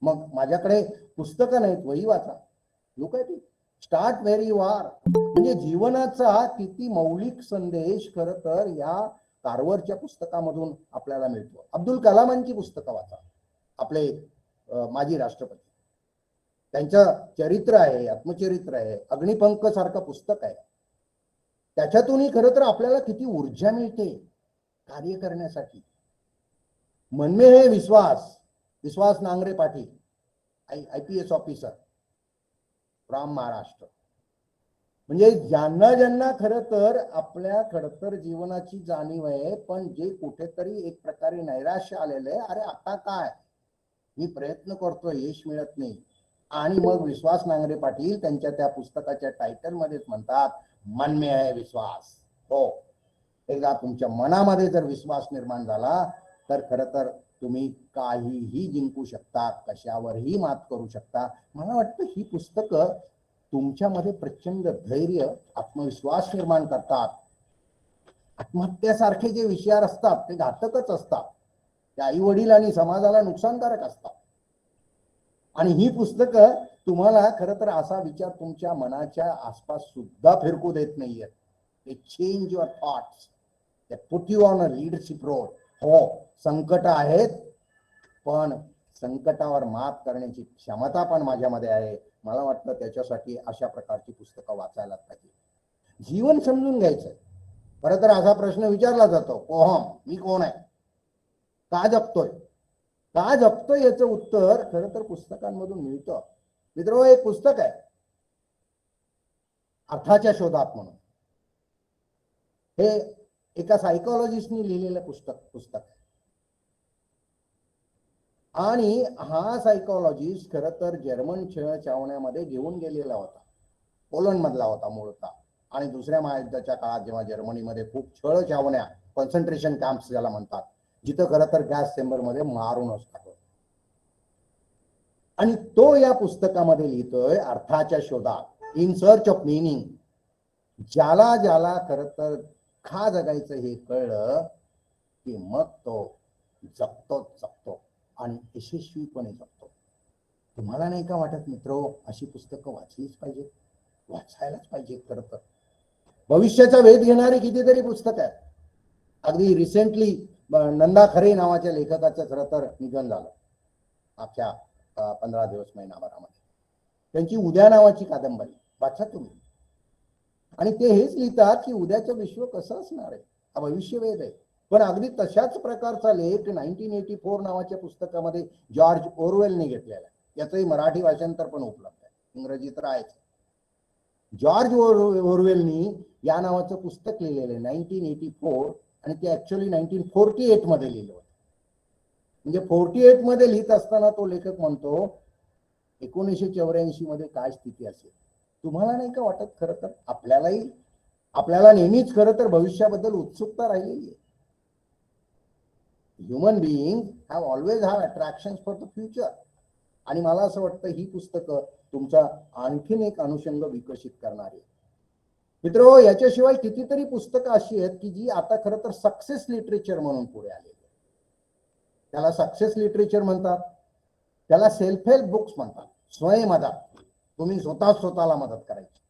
F: मग माझ्याकडे पुस्तकं नाहीत, वही वाचा. Look at it, start where you are. म्हणजे जीवनाचा किती मौलिक संदेश खरं तर या कारवारच्या पुस्तकामधून आपल्याला मिळतो. अब्दुल कलामांची पुस्तकं वाचा, आपले माजी राष्ट्रपती. त्यांचं चरित्र आहे, आत्मचरित्र आहे. अग्निपंख सारखं पुस्तक आहे. त्याच्यातूनही खरं तर आपल्याला किती ऊर्जा मिळते कार्य करण्यासाठी. मन में है विश्वास, Vishwas Nangare Patil, IPS officer from Maharashtra. म्हणजे ज्यांना ज्यांना खरं तर आपल्या खडतर जीवनाची जाणीव आहे पण जे कुठेतरी एक प्रकारे नैराश्य आलेलं आहे, अरे आता काय, मी प्रयत्न करतोय यश मिळत नाही. आणि मग विश्वास नांगरे पाटील त्यांच्या त्या पुस्तकाच्या टायटल मध्येच म्हणतात मन में है विश्वास. हो, एकदा तुमच्या मनामध्ये जर विश्वास निर्माण झाला तर खरं तर तुम्ही काहीही जिंकू शकता, कशावरही मात करू शकता. मला वाटतं ही पुस्तकं तुमच्यामध्ये प्रचंड धैर्य, आत्मविश्वास निर्माण करतात. आत्महत्यासारखे जे विचार असतात ते घातकच असतात, ते आई वडील आणि समाजाला नुकसानकारक असतात. आणि ही पुस्तकं तुम्हाला खरं तर असा विचार तुमच्या मनाच्या आसपास सुद्धा फिरकू देत नाहीये. ते चेंज युअर थॉट्स, ते put you on a leadership road. हो, संकट आहेत पण संकटावर मात करण्याची क्षमता पण माझ्यामध्ये आहे. मला वाटतं त्याच्यासाठी अशा प्रकारची पुस्तकं वाचायला पाहिजे. जीवन समजून घ्यायचंय. खरं तर असा प्रश्न विचारला जातो, कोहम, मी कोण आहे, का जगतोय, का जगतोय याचं उत्तर खरं तर पुस्तकांमधून मिळतं. मित्र, एक पुस्तक आहे अर्थाच्या शोधात म्हणून. हे एका सायकोलॉजिस्टनी लिहिलेलं पुस्तक आहे. आणि हा सायकोलॉजिस्ट खरं तर जर्मन छळछावण्यामध्ये घेऊन गेलेला होता. पोलंड मधला होता मूळतः. आणि दुसऱ्या महायुद्धाच्या काळात जेव्हा जर्मनीमध्ये खूप छळछावण्या, कॉन्सन्ट्रेशन कॅम्प्स ज्याला म्हणतात, जिथं खरं तर गॅस चेंबर मध्ये मारून असतात. आणि तो या पुस्तकामध्ये लिहितोय अर्थाच्या शोधात, इन सर्च ऑफ मिनिंग. ज्याला ज्याला खरं तर का जगायचं हे कळलं की मग तो जगतो आणि यशस्वीपणे जगतो. तुम्हाला नाही का वाटत मित्रो, अशी पुस्तकं वाचलीच पाहिजे, वाचायलाच पाहिजे. खरं तर भविष्याचा वेध घेणारी कितीतरी पुस्तकं आहेत. अगदी रिसेंटली नंदा खरे नावाच्या लेखकाचं खरं तर निधन झालं मागच्या 15 दिवस महिनाभरामध्ये. त्यांची उद्या नावाची कादंबरी वाचा तुम्ही. आणि ते हेच लिहितात की उद्याचं विश्व कसं असणार आहे, हा भविष्यवेध आहे. पण अगदी तशाच प्रकारचा लेख 1984 नावाच्या पुस्तकामध्ये जॉर्ज ओरवेलने घेतलेला आहे. याचंही मराठी भाषांतर पण उपलब्ध आहे, इंग्रजी तर आहेच. जॉर्ज ओरवेलनी या नावाचं पुस्तक लिहिलेलं आहे 1984, आणि ते ऍक्च्युअली 1948 मध्ये लिहिलं होतं. म्हणजे 48 मध्ये लिहित असताना तो लेखक म्हणतो 1984 मध्ये काय स्थिती असेल. तुम्हाला नाही का वाटत खरं तर आपल्याला नेहमीच खरं तर भविष्याबद्दल उत्सुकता राहिलेली आहे. Human being have always have attraction for the future. आणि मला असं वाटतं ही पुस्तकं तुमचा आणखीन एक अनुषंग विकसित करणारी. मित्र, याच्याशिवाय कितीतरी पुस्तकं अशी आहेत की जी आता खरं तर सक्सेस लिटरेचर म्हणून पुढे आलेली आहे. त्याला सक्सेस लिटरेचर म्हणतात, त्याला सेल्फ हेल्प बुक्स म्हणतात, स्वयंमदत. तुम्ही स्वतःला मदत करायची.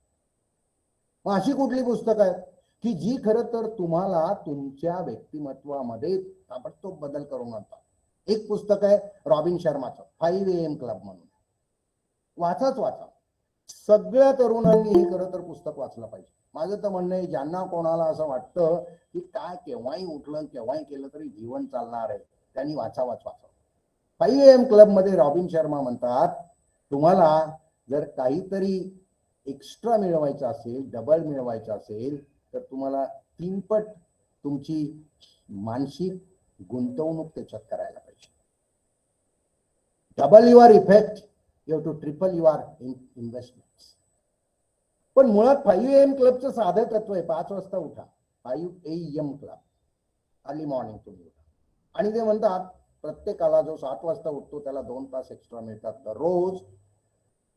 F: मग अशी कुठली पुस्तकं आहेत की जी खरं तर तुम्हाला तुमच्या व्यक्तिमत्वामध्ये ताबडतोब बदल करून आणतात. एक पुस्तक आहे रॉबिन शर्माचं 5 AM क्लब म्हणून. वाचा. सगळ्या तरुणांनी हे खरं तर पुस्तक वाचलं पाहिजे. माझं तर म्हणणं आहे, ज्यांना कोणाला असं वाटतं की काय केव्हाही उठलं केव्हाही केलं तरी जीवन चालणार आहे, त्यांनी वाचावंच. 5 AM क्लब मध्ये रॉबिन शर्मा म्हणतात, तुम्हाला जर काहीतरी एक्स्ट्रा मिळवायचं असेल, डबल मिळवायचं असेल, तर तुम्हाला 3 पट तुमची मानसिक गुंतवणूक त्याच्यात करायला पाहिजे. Double your effect, you have to triple your investment. पण मुळात 5 AM क्लबचं साधं तत्व आहे 5 वाजता उठा. 5 AM क्लब, अर्ली मॉर्निंग तुम्ही उठा. आणि ते म्हणतात प्रत्येकाला जो 7 वाजता उठतो त्याला 2 तास एक्स्ट्रा मिळतात दररोज.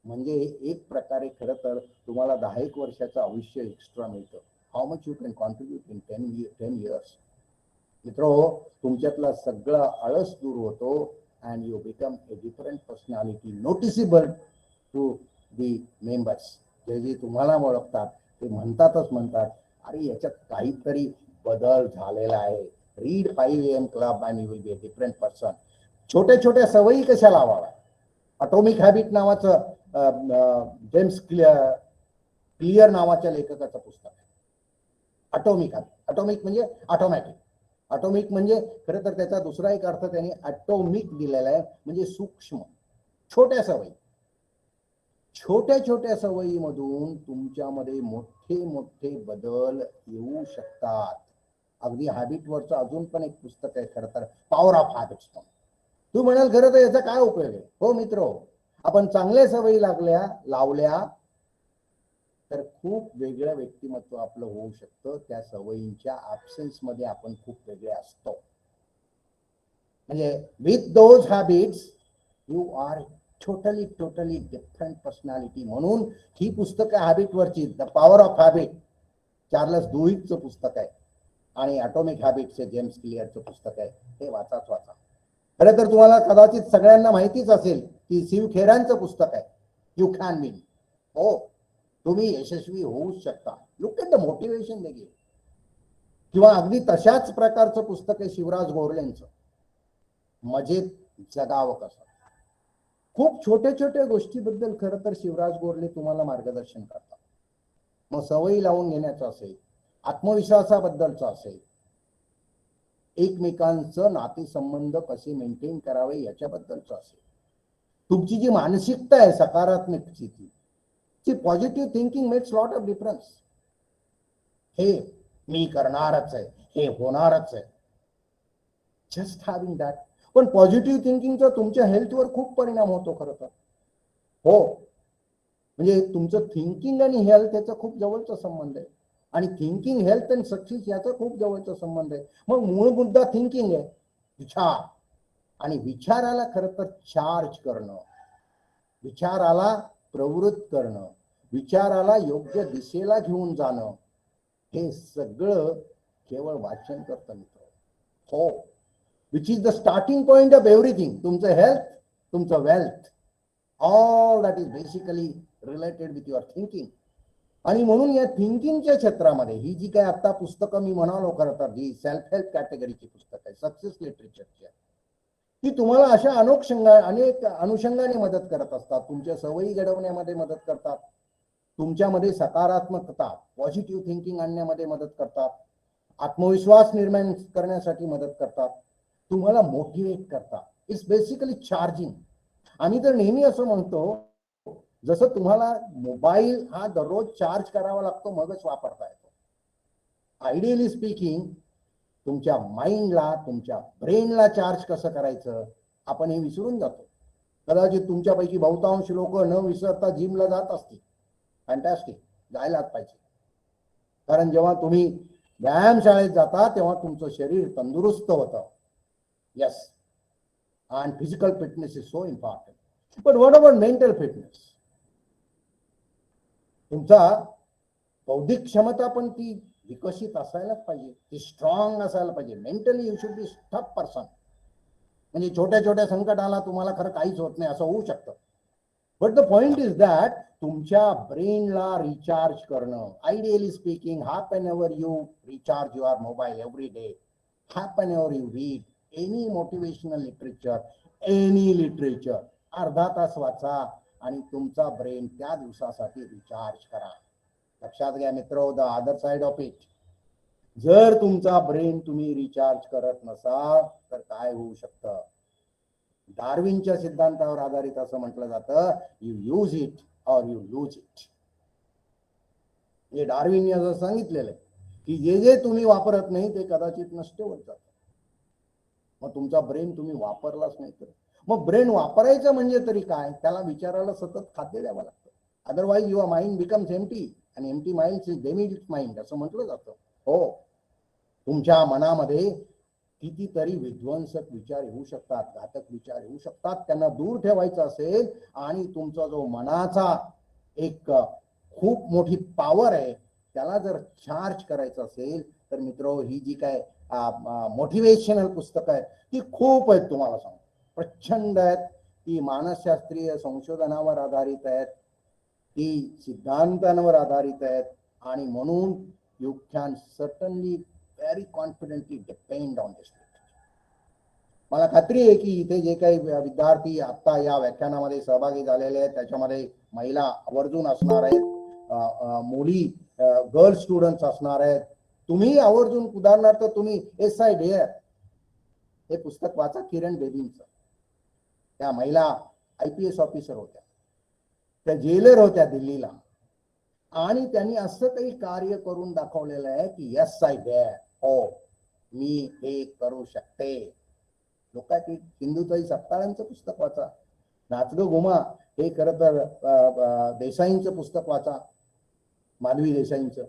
F: म्हणजे एक प्रकारे खरं तर तुम्हाला 10 वर्षाचं आयुष्य एक्स्ट्रा मिळतं. How much you can contribute in 10 years. मित्रो, तुमच्यातला सगळा आळस दूर होतो and you become a different personality noticeable to the members. जे तुम्हाला ओळखतात ते म्हणतात, अरे याच्यात काहीतरी बदल झालेला आहे. Read 5 AM club and you will be a different person. छोट्या सवयी कशा लावाव्या. अटॉमिक हॅबिट नावाचं जेम्स क्लिअर नावाच्या लेखकाचं पुस्तक आहे. Atomic habit. अटॉमिक म्हणजे ऑटोमॅटिक. अटॉमिक म्हणजे खरं तर त्याचा दुसरा एक अर्थ त्यांनी ॲटॉमिक दिलेला आहे, म्हणजे सूक्ष्म. छोट्या सवयीमधून तुमच्यामध्ये मोठे बदल येऊ शकतात. अगदी हॅबिटवरचं अजून पण एक पुस्तक आहे खरं तर, पॉवर ऑफ हॅबिट्स. तू म्हणाल खरं तर याचा काय उपयोग आहे. हो मित्र, आपण चांगल्या सवयी लावल्या तर खूप वेगळं व्यक्तिमत्व आपलं होऊ शकतं. त्या सवयींच्या ऍब्सेन्स मध्ये आपण खूप वेगळे असतो. म्हणजे with those habits you are totally different personality. म्हणून ही पुस्तकं हॅबिटवरची, the power of habit Charles दुहिगचं पुस्तक आहे, आणि ॲटॉमिक हॅबिट्सचे जेम्स क्लिअरचं पुस्तक आहे. हे वाचा. खरं तर तुम्हाला कदाचित सगळ्यांना माहितीच असेल की शिव खेरांचं पुस्तक आहे यू कॅन विन. हो, तुम्ही यशस्वी होऊ शकता. Look at the motivation they give. किंवा अगदी तशाच प्रकारचं पुस्तक आहे शिवराज गोरलेंचं मजेत जगावं कसं. खूप छोट्या गोष्टीबद्दल खरं तर शिवराज गोरले तुम्हाला मार्गदर्शन करतात. मग सवयी लावून घेण्याचं असेल, आत्मविश्वासाबद्दलचं असेल, एकमेकांचं नातेसंबंध कसे मेंटेन करावे याच्याबद्दलचं असेल, तुमची जी मानसिकता आहे सकारात्मक स्थिती, positive thinking makes lot of difference. हे मी करणारच आहे, हे होणारच आहे, जस्ट हॅविंग दॅट. पण पॉझिटिव्ह थिंकिंगचा तुमच्या हेल्थवर खूप परिणाम होतो खरं तर. हो, म्हणजे तुमचं थिंकिंग आणि हेल्थ याचा खूप जवळचा संबंध आहे. आणि थिंकिंग, हेल्थ अँड सक्सेस याचा खूप जवळचा संबंध आहे. मग मूळ मुद्दा थिंकिंग आहे, विचार. आणि विचाराला खरं तर चार्ज करणं, विचाराला प्रवृत्त करणं, विचाराला योग्य दिशेला घेऊन जाणं, हे सगळं केवळ वाचन करतं मित्र. हो, which is the starting point of everything. तुमचं हेल्थ, तुमचं wealth, all that is basically related with your thinking. आणि म्हणून या थिंकिंगच्या क्षेत्रामध्ये ही जी काही आता पुस्तकं मी म्हणालो खरं तर जी सेल्फ हेल्प कॅटेगरीची पुस्तकं आहे, सक्सेस लिटरेचरची, ती तुम्हाला अशा अनेक अनुषंगाने मदत करत असतात. तुमच्या सवयी घडवण्यामध्ये मदत करतात, तुमच्यामध्ये सकारात्मकता पॉझिटिव्ह थिंकिंग आणण्यामध्ये मदत करतात, आत्मविश्वास निर्माण करण्यासाठी मदत करतात, तुम्हाला मोटिवेट करतात. It's basically charging. आम्ही तर नेहमी असं म्हणतो, जसं तुम्हाला मोबाईल हा दररोज चार्ज करावा लागतो मगच वापरता येतो, आयडियली स्पीकिंग तुमच्या माइंडला, तुमच्या ब्रेनला चार्ज कसं करायचं आपण हे विसरून जातो. कदाचित तुमच्यापैकी बहुतांश लोक न विसरता जिमला जात असतील. फॅन्टॅस्टिक, जायलाच पाहिजे. कारण जेव्हा तुम्ही व्यायामशाळेत जाता तेव्हा तुमचं शरीर तंदुरुस्त होतं. Yes, and physical fitness is so important. But what about mental fitness? तुमचा बौद्धिक क्षमता पण ती विकसित असायलाच पाहिजे, ती स्ट्रॉंग असायला पाहिजे. Mentally you should be tough person. म्हणजे छोट्या छोट्या संकटाला तुम्हाला खरं काहीच होत नाही असं होऊ शकतं. But the point is that तुमच्या ब्रेनला रिचार्ज करणं, ideally speaking, half an our you recharge your mobile every day, half an our you read any motivational literature, any literature, अर्धा तास वाचा आणि तुमचा ब्रेन त्या दिवसासाठी रिचार्ज करा. लक्षात घ्या मित्र, the other side of it, जर तुमचा ब्रेन तुम्ही रिचार्ज करत नसाल तर काय होऊ शकतं? डार्विनच्या सिद्धांतावर आधारित असं म्हटलं जातं, यू यूज इट और यू लूज इट. हे डार्विनने असं सांगितलेलं आहे की जे जे तुम्ही वापरत नाही ते कदाचित नष्ट होत जातं. मग तुमचा ब्रेन तुम्ही वापरलाच नाही तर मग ब्रेन वापरायचं म्हणजे तरी काय? त्याला विचारायला सतत खाद्य द्यावं लागतं. Otherwise your mind becomes empty आणि एम्प्टी माइंड इज डेमिज्ड माइंड असं म्हटलं जातं. हो, तुमच्या मनामध्ये कितीतरी विध्वंसक विचार येऊ शकतात, घातक विचार येऊ शकतात. त्यांना दूर ठेवायचं असेल आणि तुमचा जो मनाचा एक खूप मोठी पॉवर आहे त्याला जर चार्ज करायचं असेल तर मित्र, ही जी काय मोटिवेशनल पुस्तकं आहेत ती खूप आहेत, तुम्हाला सांगतो, प्रचंड आहेत. ती मानसशास्त्रीय संशोधनावर आधारित आहेत, ती सिद्धांतांवर आधारित आहेत आणि म्हणून you can certainly very confidently depend on this. मला खात्री आहे की इथे जे काही विद्यार्थी आता या व्याख्यानामध्ये सहभागी झालेले आहेत त्याच्यामध्ये महिला आवर्जून असणार आहेत, मुली गर्ल स्टुडंट्स असणार आहेत. तुम्ही आवर्जून, उदाहरणार्थ तुम्ही SI डेअर हे पुस्तक वाचा, किरण बेदींचं. त्या महिला IPS ऑफिसर होत्या, त्या जेलर होत्या दिल्लीला, आणि त्यांनी असं काही कार्य करून दाखवलेलं आहे की यस आय डेअर, हो मी हे करू शकते. लोकांची हिंदुताई सप्ताळांचं पुस्तक वाचा, नाच गं घुमा हे खरं तर देसाईंचं पुस्तक वाचा, माधवी देसाईंचं.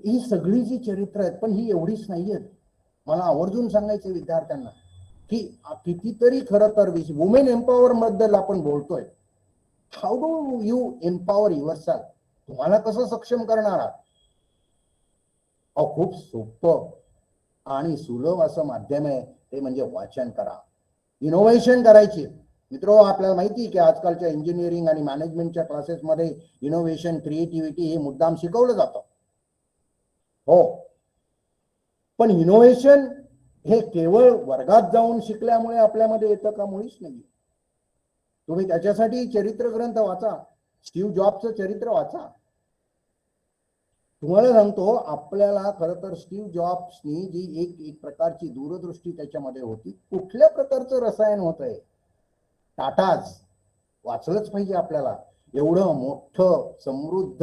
F: ही सगळी जी चरित्र आहेत, पण ही एवढीच नाही आहेत. मला आवर्जून सांगायचं विद्यार्थ्यांना की कितीतरी खरं तर वुमेन एम्पॉवर बद्दल आपण बोलतोय. How do you empower yourself? तुम्हाला कसं सक्षम करणार आहात? खूप सोपं आणि सुलभ असं माध्यम आहे ते म्हणजे वाचन करा, इनोव्हेशन करायची. मित्रो, आपल्याला माहिती आहे की आजकालच्या इंजिनिअरिंग आणि मॅनेजमेंटच्या क्लासेसमध्ये इनोव्हेशन, क्रिएटिव्हिटी हे मुद्दाम शिकवलं जातं. हो, पण इनोव्हेशन हे केवळ वर्गात जाऊन शिकल्यामुळे आपल्यामध्ये येतं का? मुळीच नाही. तुम्ही त्याच्यासाठी चरित्र ग्रंथ वाचा, स्टीव्ह जॉबचं चरित्र वाचा. तुम्हाला सांगतो, आपल्याला खरं तर स्टीव्ह जॉब्सनी जी एक प्रकारची दूरदृष्टी त्याच्यामध्ये होती, कुठल्या प्रकारचं रसायन होत आहे, टाटाज वाचलंच पाहिजे आपल्याला. एवढं मोठं समृद्ध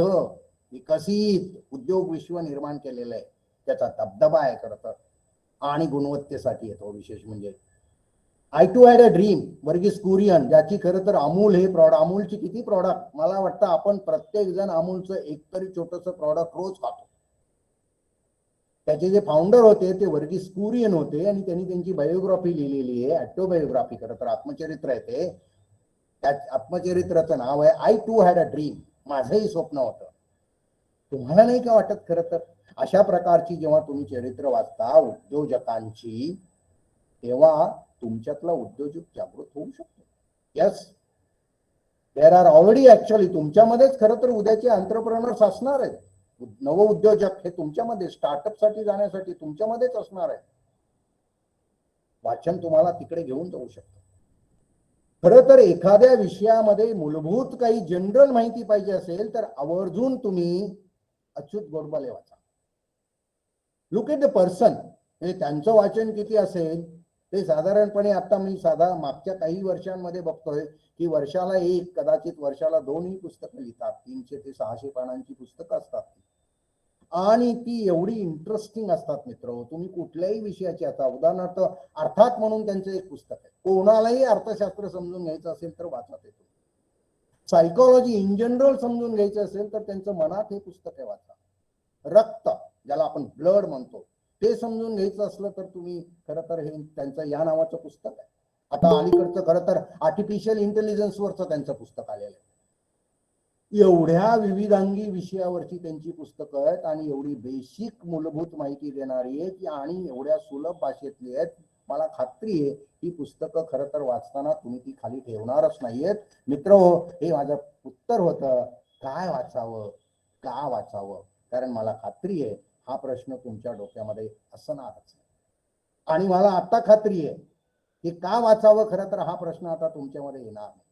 F: विकसित उद्योग विश्व निर्माण केलेलं आहे, त्याचा दबदबा आहे खरं तर, आणि गुणवत्तेसाठी येतो. विशेष म्हणजे I too had a dream, Verghese Kurian, ज्याची खरं तर अमूल हे अमूलची किती प्रॉडक्ट, मला वाटतं आपण प्रत्येक जण अमूलचं एकतरी छोटंसं प्रॉडक्ट रोज खातो. त्याचे जे फाउंडर होते ते वर्गीस कुरियन होते आणि त्यांनी त्यांची बायोग्राफी लिहिलेली आहे, ऑटोबायोग्राफी, खरं तर आत्मचरित्र आहे ते. त्या आत्मचरित्राचं नाव आहे I too had a dream, माझंही स्वप्न होतं. तुम्हाला नाही का वाटत खरं तर अशा प्रकारची जेव्हा तुम्ही चरित्र वाचता उद्योजकांची, तेव्हा तुमच्यातला उद्योजक जागृत होऊ शकतो. Yes, there are already actually तुमच्यामध्येच खरं तर उद्याचे एंटरप्रेनर्स असणार आहेत. नवउद्योजक हे तुमच्यामध्ये स्टार्टअप साठी जाण्यासाठी तुमच्यामध्येच असणार आहे. वाचन तुम्हाला तिकडे घेऊन जाऊ शकतं. खरं तर एखाद्या विषयामध्ये मूलभूत काही जनरल माहिती पाहिजे असेल तर आवर्जून तुम्ही अच्युत गोडबोले वाचा. Look at the person. म्हणजे त्यांचं वाचन किती असेल ते साधारणपणे आता मी मागच्या काही वर्षांमध्ये बघतोय की वर्षाला एक कदाचित वर्षाला 2 पुस्तकं लिहितात. 300 ते 600 पानांची पुस्तकं असतात आणि ती एवढी इंटरेस्टिंग असतात मित्र. तुम्ही कुठल्याही विषयाची आता उदाहरणार्थ अर्थात म्हणून त्यांचं एक पुस्तक आहे. कोणालाही अर्थशास्त्र समजून घ्यायचं असेल तर वाचा ते. सायकोलॉजी इन जनरल समजून घ्यायचं असेल तर त्यांचं मनात हे पुस्तक आहे, वाचा. रक्त ज्याला आपण ब्लड म्हणतो ते समजून घ्यायचं असलं तर तुम्ही खरं तर हे त्यांचं या नावाचं पुस्तक आहे. आता अलीकडचं खरं तर आर्टिफिशियल इंटेलिजन्स वरचं त्यांचं पुस्तक आलेलं आहे. एवढ्या विविधांगी विषयावरची त्यांची पुस्तकं आहेत आणि एवढी बेसिक मूलभूत माहिती देणारी आहेत आणि एवढ्या सुलभ भाषेतली आहेत. मला खात्री आहे ही पुस्तकं खरं तर वाचताना तुम्ही ती खाली ठेवणारच नाहीयेत. मित्रहो, हे माझं उत्तर होतं काय वाचावं, का वाचावं. कारण मला खात्री आहे हा प्रश्न तुमच्या डोक्यामध्ये असणारच. आणि मला आता खात्री आहे की का वाचावं खरं तर हा प्रश्न आता तुमच्यामध्ये येणार नाही.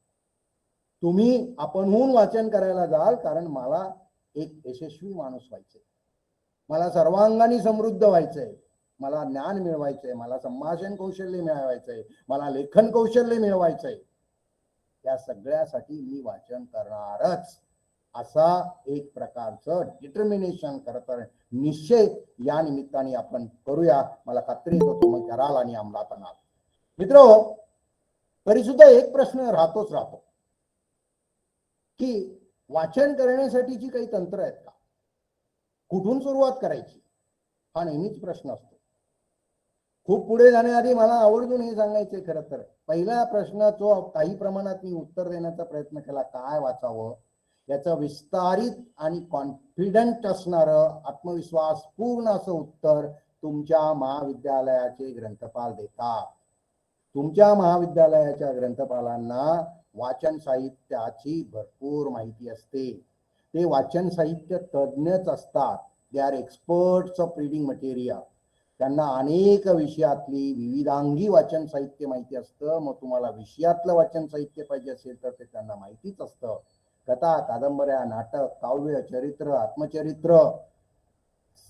F: तुम्ही आपणहून वाचन करायला जाल कारण मला एक यशस्वी माणूस व्हायचंय, मला सर्वांगाने समृद्ध व्हायचंय, मला ज्ञान मिळवायचंय, मला संभाषण कौशल्य मिळवायचंय, मला लेखन कौशल्य मिळवायचंय. या सगळ्यासाठी मी वाचन करणारच असा एक प्रकारचं डिटर्मिनेशन खरं तर निश्चय या निमित्ताने आपण करूया. मला खात्री आहे तुम्ही कराल आणि अंमलात आणाल. मित्र, तरी सुद्धा एक प्रश्न राहतो की वाचन करण्यासाठीची काही तंत्र आहेत का, कुठून सुरुवात करायची, हा नेहमीच प्रश्न असतो. खूप पुढे जाण्याआधी मला आवर्जून हे सांगायचंय खरं तर पहिला प्रश्नाचं काही प्रमाणात मी उत्तर देण्याचा प्रयत्न केला, काय वाचावं. याचं विस्तारित आणि कॉन्फिडंट असणारं आत्मविश्वास पूर्ण असं उत्तर तुमच्या महाविद्यालयाचे ग्रंथपाल देतात. तुमच्या महाविद्यालयाच्या ग्रंथपालांना वाचन साहित्याची भरपूर माहिती असते. ते वाचन साहित्य तज्ञच असतात. They are experts of reading material. त्यांना अनेक विषयातली विविधांगी वाचन साहित्य माहिती असतं. मग तुम्हाला विषयातलं वाचन साहित्य पाहिजे असेल तर ते त्यांना माहितीच असतं. कथा, कादंबऱ्या, नाटक, काव्य, चरित्र, आत्मचरित्र,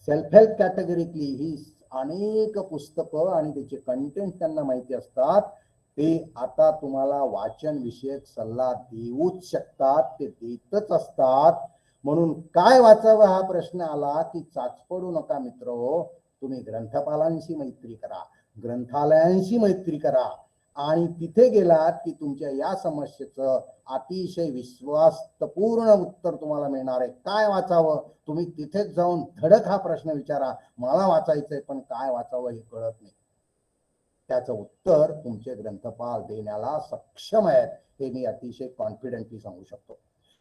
F: सेल्फ हेल्प कॅटेगरीतली ही अनेक पुस्तकं आणि त्याचे कंटेंट त्यांना माहिती असतात. ते आता तुम्हाला वाचन विषयक सल्ला देऊच शकतात, ते देतच असतात. म्हणून काय वाचावं हा प्रश्न आला की चाचपडू नका मित्र. तुम्ही ग्रंथपालांशी मैत्री करा, ग्रंथालयांशी मैत्री करा आणि तिथे गेलात की तुमच्या या समस्येचं अतिशय विश्वासपूर्ण उत्तर तुम्हाला मिळणार आहे. काय वाचावं, तुम्ही तिथेच जाऊन धडक हा प्रश्न विचारा, मला वाचायचंय पण काय वाचावं हे कळत नाही. त्याचं उत्तर तुमचे ग्रंथपाल देण्याला सक्षम आहेत, हे मी अतिशय कॉन्फिडेंटली सांगू शकतो.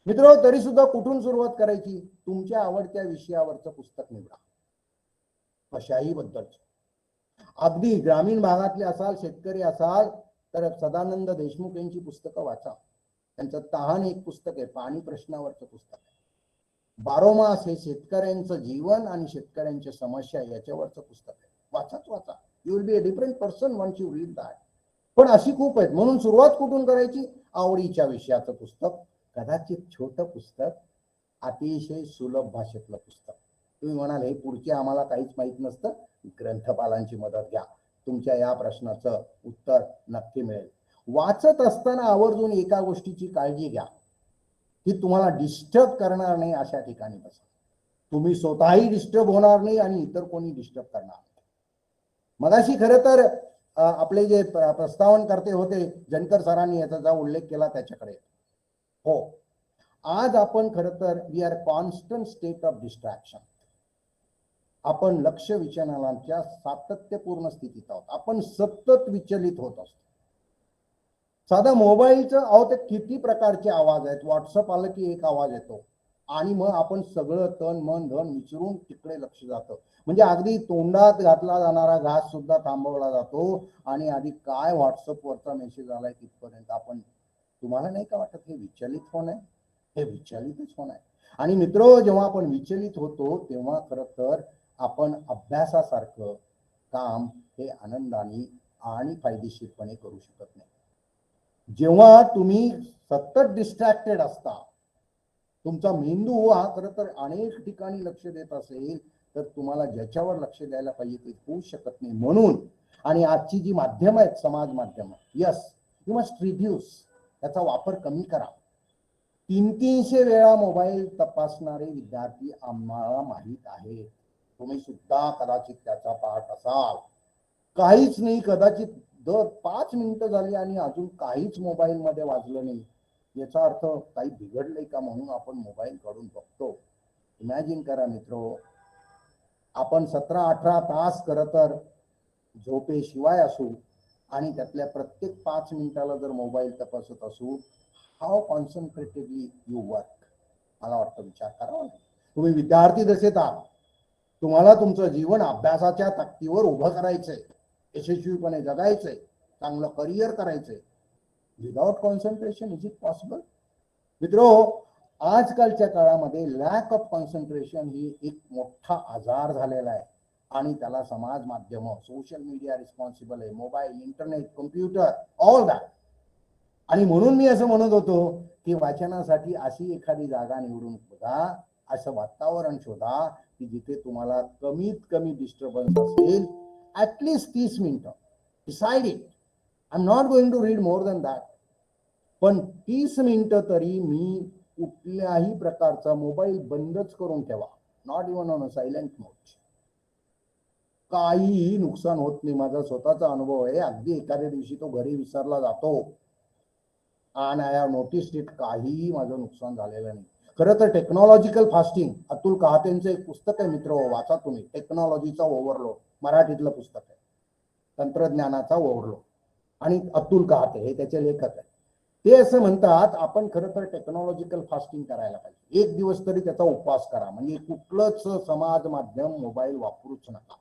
F: मित्र, तरी सुद्धा कुठून सुरुवात करायची, तुमच्या आवडत्या विषयावरचं पुस्तक निवडा. कशाही बद्दल, अगदी ग्रामीण भागातले असाल, शेतकरी असाल तर सदानंद देशमुख यांची पुस्तकं वाचा. त्यांचं तहान एक पुस्तक आहे, पाणी प्रश्नावरचं पुस्तक आहे. बारोमास हे शेतकऱ्यांचं जीवन आणि शेतकऱ्यांच्या समस्या याच्यावरचं पुस्तक आहे. वाचाच वाचा. You will be a different person once you read that. पण अशी खूप आहेत. म्हणून सुरुवात कुठून करायची, आवडीच्या विषयाचं पुस्तक, कदाचित छोटं पुस्तक, अतिशय सुलभ भाषेतलं पुस्तक. तुम्ही म्हणाल हे पुढचे आम्हाला काहीच माहित नसतं, ग्रंथपालांची मदत घ्या, तुमच्या या प्रश्नाचं उत्तर नक्की मिळेल. वाचत असताना आवर्जून एका गोष्टीची काळजी घ्या की तुम्हाला डिस्टर्ब करणार नाही अशा ठिकाणी बसा. तुम्ही स्वतःही डिस्टर्ब होणार नाही आणि इतर कोणी डिस्टर्ब करणार नाही. मगाशी खरं तर आपले जे प्रस्तावन करते होते जनकर सरांनी याचा उल्लेख केला त्याच्याकडे. हो, आज आपण खरं तर we are constant state of distraction. आपण लक्ष विचलनाच्या सातत्यपूर्ण स्थितीत आहोत. आपण सतत विचलित होत असतो. साधा मोबाईलचं ते किती प्रकारचे आवाज आहेत. व्हॉट्सअप आलं की एक आवाज येतो आणि मग आपण सगळं तन मन धन विचारून तिकडे लक्ष जातं. म्हणजे अगदी तोंडात घातला जाणारा घास सुद्धा थांबवला जातो आणि आधी काय व्हॉट्सअपवरचा मेसेज आलाय तिथपर्यंत आपण तुम्हाला नाही का वाटत हे विचलित होणं आहे? हे विचलितच होणं आहे. आणि मित्र, जेव्हा आपण विचलित होतो तेव्हा खरं तर आपण अभ्यासासारखं काम हे आनंदाने आणि फायदेशीरपणे करू शकत नाही. जेव्हा तुम्ही सतत डिस्ट्रॅक्टेड असता, तुमचा मेंदू हा खरं तर अनेक ठिकाणी लक्ष देत असेल तर तुम्हाला ज्याच्यावर लक्ष द्यायला पाहिजे ते होऊ शकत नाही. म्हणून आणि आजची जी माध्यमं आहेत, समाज माध्यम, यस, यू मस्ट रिड्यूस, त्याचा वापर कमी करा. 300 वेळा मोबाईल तपासणारे विद्यार्थी आम्हाला माहीत आहेत. तुम्ही सुद्धा कदाचित त्याचा पाठ असाल. काहीच नाही, कदाचित दर 5 मिनिटं झाली आणि अजून काहीच मोबाईल मध्ये वाजलं नाही, याचा अर्थ काही बिघडलंय का म्हणून आपण मोबाईल काढून बघतो. इमॅजिन करा मित्रो, आपण 17-18 तास खरं तर झोपेशिवाय असू आणि त्यातल्या प्रत्येक 5 मिनिटाला जर मोबाईल तपासत असू, हाऊ कॉन्सन्ट्रेटेडली यू वर्क. मला वाटतं विचार करावा. तुम्ही विद्यार्थी दशेत आहात, तुम्हाला तुमचं जीवन अभ्यासाच्या ताकदीवर उभं करायचंय, यशस्वीपणे जगायचंय, चांगलं करिअर करायचंय. Without concentration is it possible? मित्रो, आजकालच्या काळामध्ये लॅक ऑफ कॉन्सन्ट्रेशन ही एक मोठा आजार झालेला आहे आणि त्याला समाज माध्यम, सोशल मीडिया रिस्पॉन्सिबल आहे, mobile, internet, computer, all that. आणि म्हणून मी असं म्हणत होतो की वाचनासाठी अशी एखादी जागा निवडून बघा, असं वातावरण शोधा की जिथे तुम्हाला कमीत कमी डिस्टर्बन्स असेल. ॲटलिस्ट 30 मिनिटं. Decide it. I am not going to read more than that. पण 30 मिनिटं तरी मी कुठल्याही प्रकारचा मोबाईल बंदच करून ठेवा. Not even on a silent mode. काहीही नुकसान होत नाही. माझा स्वतःचा अनुभव आहे. अगदी एखाद्या दिवशी तो घरी विसरला जातो आणि आय हॅव नोटिस्ड इट. काहीही माझं नुकसान झालेलं नाही. खरं तर टेक्नॉलॉजिकल फास्टिंग, अतुल कहातेंचं एक पुस्तक आहे मित्र, वाचा तुम्ही. टेक्नॉलॉजीचा ओव्हरलोड, मराठीतलं पुस्तक आहे. तंत्रज्ञानाचा ओव्हरलोड, आणि अतुल कहाते हे त्याचे लेखक आहेत. ते असं म्हणतात, आपण खरं तर टेक्नॉलॉजिकल फास्टिंग करायला पाहिजे. 1 दिवस तरी त्याचा उपवास करा. म्हणजे कुठलंच समाज माध्यम, मोबाईल वापरूच नका.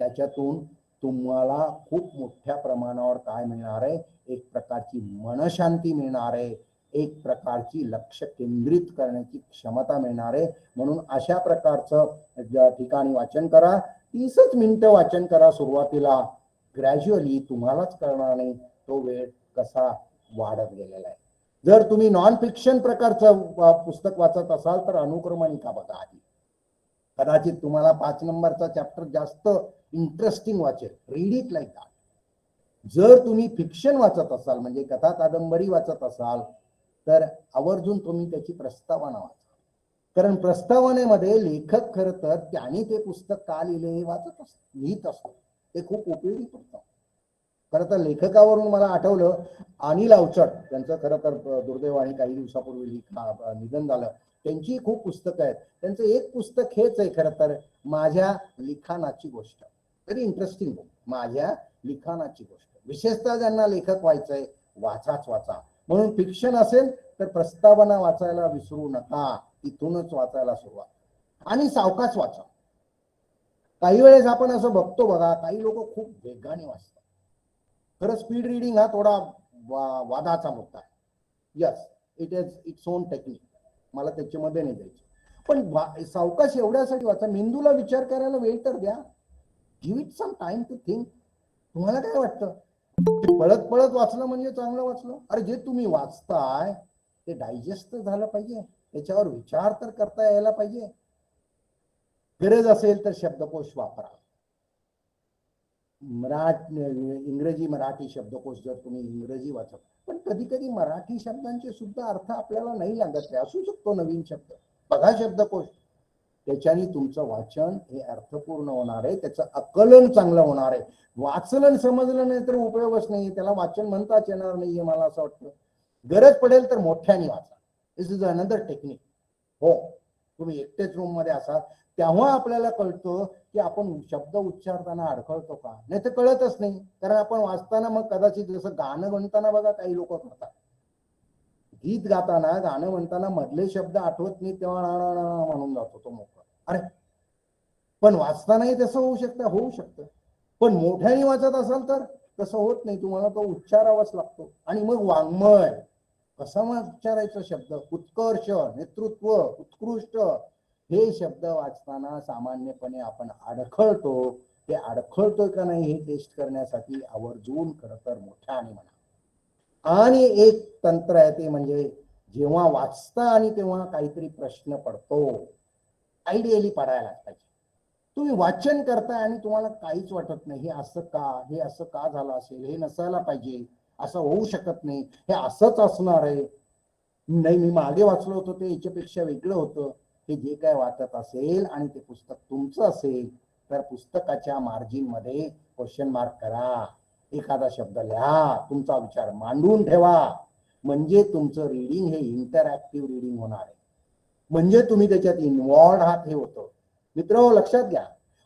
F: त्याच्यातून तुम्हाला खूप मोठ्या प्रमाणावर काय मिळणार आहे? एक प्रकारची मनशांती मिळणार आहे, एक प्रकारची लक्ष केंद्रित करण्याची क्षमता मिळणार आहे. म्हणून अशा प्रकारचं ज्या ठिकाणी वाचन करा. 30 मिनिटं वाचन करा सुरुवातीला. ग्रॅज्युअली तुम्हालाच कळणार नाही तो वेळ कसा वाढत गेलेला आहे. जर तुम्ही नॉन फिक्शन प्रकारचं पुस्तक वाचत असाल तर अनुक्रमणिका बघा आधी. कदाचित तुम्हाला 5 नंबरचा चॅप्टर जास्त इंटरेस्टिंग वाचेल. Read it like that. जर तुम्ही फिक्शन वाचत असाल, म्हणजे कथा कादंबरी वाचत असाल, तर आवर्जून तुम्ही त्याची प्रस्तावना वाचा. कारण प्रस्तावनेमध्ये लेखक खरं तर त्याने ते पुस्तक का लिहिले हे वाचत असतो, लिहित असतो. ते खूप उपयोगी पडतं. खरं तर लेखकावरून मला आठवलं, अनिल अवचट, त्यांचं खरं तर दुर्दैवाने काही दिवसापूर्वी निधन झालं. त्यांची खूप पुस्तकं आहेत. त्यांचं एक पुस्तक हेच आहे खरं तर, माझ्या लिखाणाची गोष्ट. व्हेरी इंटरेस्टिंग बुक, माझ्या लिखाणाची गोष्ट. विशेषतः ज्यांना लेखक व्हायचंय, वाचाच वाचा. म्हणून फिक्शन असेल तर प्रस्तावना वाचायला विसरू नका. इथूनच वाचायला सुरुवात, आणि सावकाश वाचा. काही वेळेस आपण असं बघतो बघा, काही लोक खूप वेगाने वाचतात. खरं स्पीड रिडिंग हा थोडा वादाचा मुद्दा आहे. Yes, it is its own technique, मला त्याच्यामध्ये नाही जायचं. पण सावकाश एवढ्यासाठी वाचा, मेंदूला विचार करायला वेळ तर द्या. Give it some time to think. तुम्हाला काय वाटतं, पळत पळत वाचलं म्हणजे चांगलं वाचलं? अरे जे तुम्ही वाचताय ते डायजेस्ट झालं पाहिजे, त्याच्यावर विचार तर करता यायला पाहिजे. गरज असेल तर शब्दकोश वापरा. इंग्रजी मराठी शब्दकोश जर तुम्ही इंग्रजी वाचत, पण कधी कधी मराठी शब्दांचे सुद्धा अर्थ आपल्याला नाही लागत, असू शकतो नवीन शब्द. बघा शब्दकोश, त्याच्याने तुमचं वाचन हे अर्थपूर्ण होणार आहे, त्याचं आकलन चांगलं होणार आहे. वाचलं समजलं नाही तर उपयोगच नाही, त्याला वाचन म्हणताच येणार नाहीये मला असं वाटतं. गरज पडेल तर मोठ्याने वाचा. दिस इज अनदर टेक्निक. हो, तुम्ही एकटेच रूम मध्ये असाल तेव्हा आपल्याला कळतं की आपण शब्द उच्चारताना अडखळतो का, नाही तर कळतच नाही. कारण आपण वाचताना मग कदाचित जसं गाणं म्हणताना बघा काही लोक करतात, गीत गाताना गाणं म्हणताना मधले शब्द आठवत नाही तेव्हा म्हणून जातो तो मोकळा. अरे पण वाचतानाही तसं होऊ शकतं, पण मोठ्याने वाचत असाल तर तसं होत नाही, तुम्हाला तो उच्चारावाच लागतो. आणि मग वाङ्मय कसा मग उच्चारायचा शब्द, उत्कर्ष, नेतृत्व, उत्कृष्ट, हे शब्द वाचताना सामान्यपणे आपण अडखळतो. ते अडखळतोय का नाही हे टेस्ट करण्यासाठी आवर्जून खरं तर मोठ्याने म्हणा. आणि एक तंत्र आहे ते म्हणजे जेव्हा वाचता आणि तेव्हा काहीतरी प्रश्न पडतो, आयडियली पडायला पाहिजे. तुम्ही वाचन करताय आणि तुम्हाला काहीच वाटत नाही, हे असं का, हे असं का झालं असेल, हे नसायला पाहिजे, असं होऊ शकत नाही, हे असंच असणार आहे, नाही मी मागे वाचलं होतं ते याच्यापेक्षा वेगळं होतं, हे जे काय वाटत असेल आणि ते पुस्तक तुमचं असेल तर पुस्तकाच्या मार्जिन मध्ये क्वेश्चन मार्क करा, एखादा शब्द लिहा, तुमचा विचार मांडून ठेवा. म्हणजे तुमचं रीडिंग हे इंटरॅक्टिव्ह रीडिंग होणार आहे, म्हणजे तुम्ही त्याच्यात इन्व्हॉल्ड आहात हे होतं. मित्र लक्षात घ्या,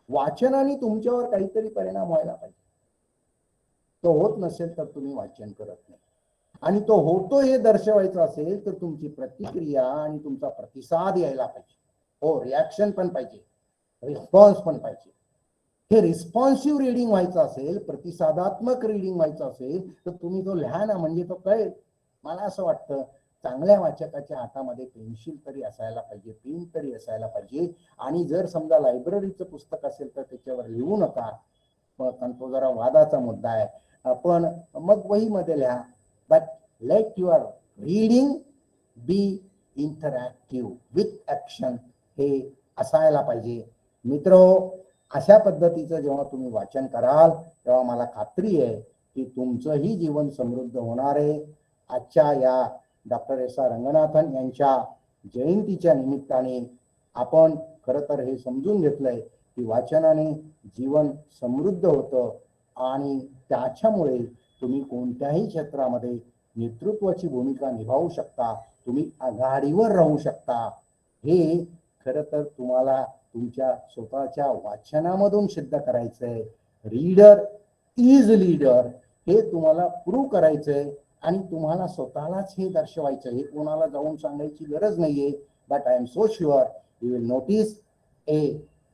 F: वाचनाने तुमच्यावर काहीतरी परिणाम व्हायला पाहिजे. तो होत नसेल तर तुम्ही वाचन करत नाही. आणि तो होतो हे दर्शवायचं असेल तर तुमची प्रतिक्रिया आणि तुमचा प्रतिसाद यायला पाहिजे. हो, रिॲक्शन पण पाहिजे, रिस्पॉन्स पण पाहिजे. हे रिस्पॉन्सिव्ह रीडिंग व्हायचं असेल, प्रतिसादात्मक रीडिंग व्हायचं असेल तर तुम्ही तो लिहा ना, म्हणजे तो कळेल. मला असं वाटतं चांगल्या वाचकाच्या हातामध्ये पेन्सिल तरी असायला पाहिजे, पेन तरी असायला पाहिजे. आणि जर समजा लायब्ररीचं पुस्तक असेल तर त्याच्यावर लिहू नका, कारण तो जरा वादाचा मुद्दा आहे. पण मग वहीमध्ये लिहा. But let your reading be interactive with action, हे असायला पाहिजे. मित्र, अशा पद्धतीचं जेव्हा तुम्ही वाचन कराल तेव्हा मला खात्री आहे की तुमचंही जीवन समृद्ध होणार आहे. आजच्या या डॉक्टर एस.आर. रंगनाथन यांच्या जयंतीच्या निमित्ताने आपण खरं तर हे समजून घेतलंय की वाचनाने जीवन समृद्ध होतं आणि त्याच्यामुळे तुम्ही कोणत्याही क्षेत्रामध्ये नेतृत्वाची भूमिका निभावू शकता, तुम्ही आघाडीवर राहू शकता. हे खरं तर तुम्हाला तुमच्या स्वतःच्या वाचनामधून सिद्ध करायचंय. रीडर इज लीडर हे तुम्हाला प्रूव्ह करायचंय आणि तुम्हाला स्वतःलाच हे दर्शवायचं. हे कोणाला जाऊन सांगायची गरज नाहीये. But I am so sure you will notice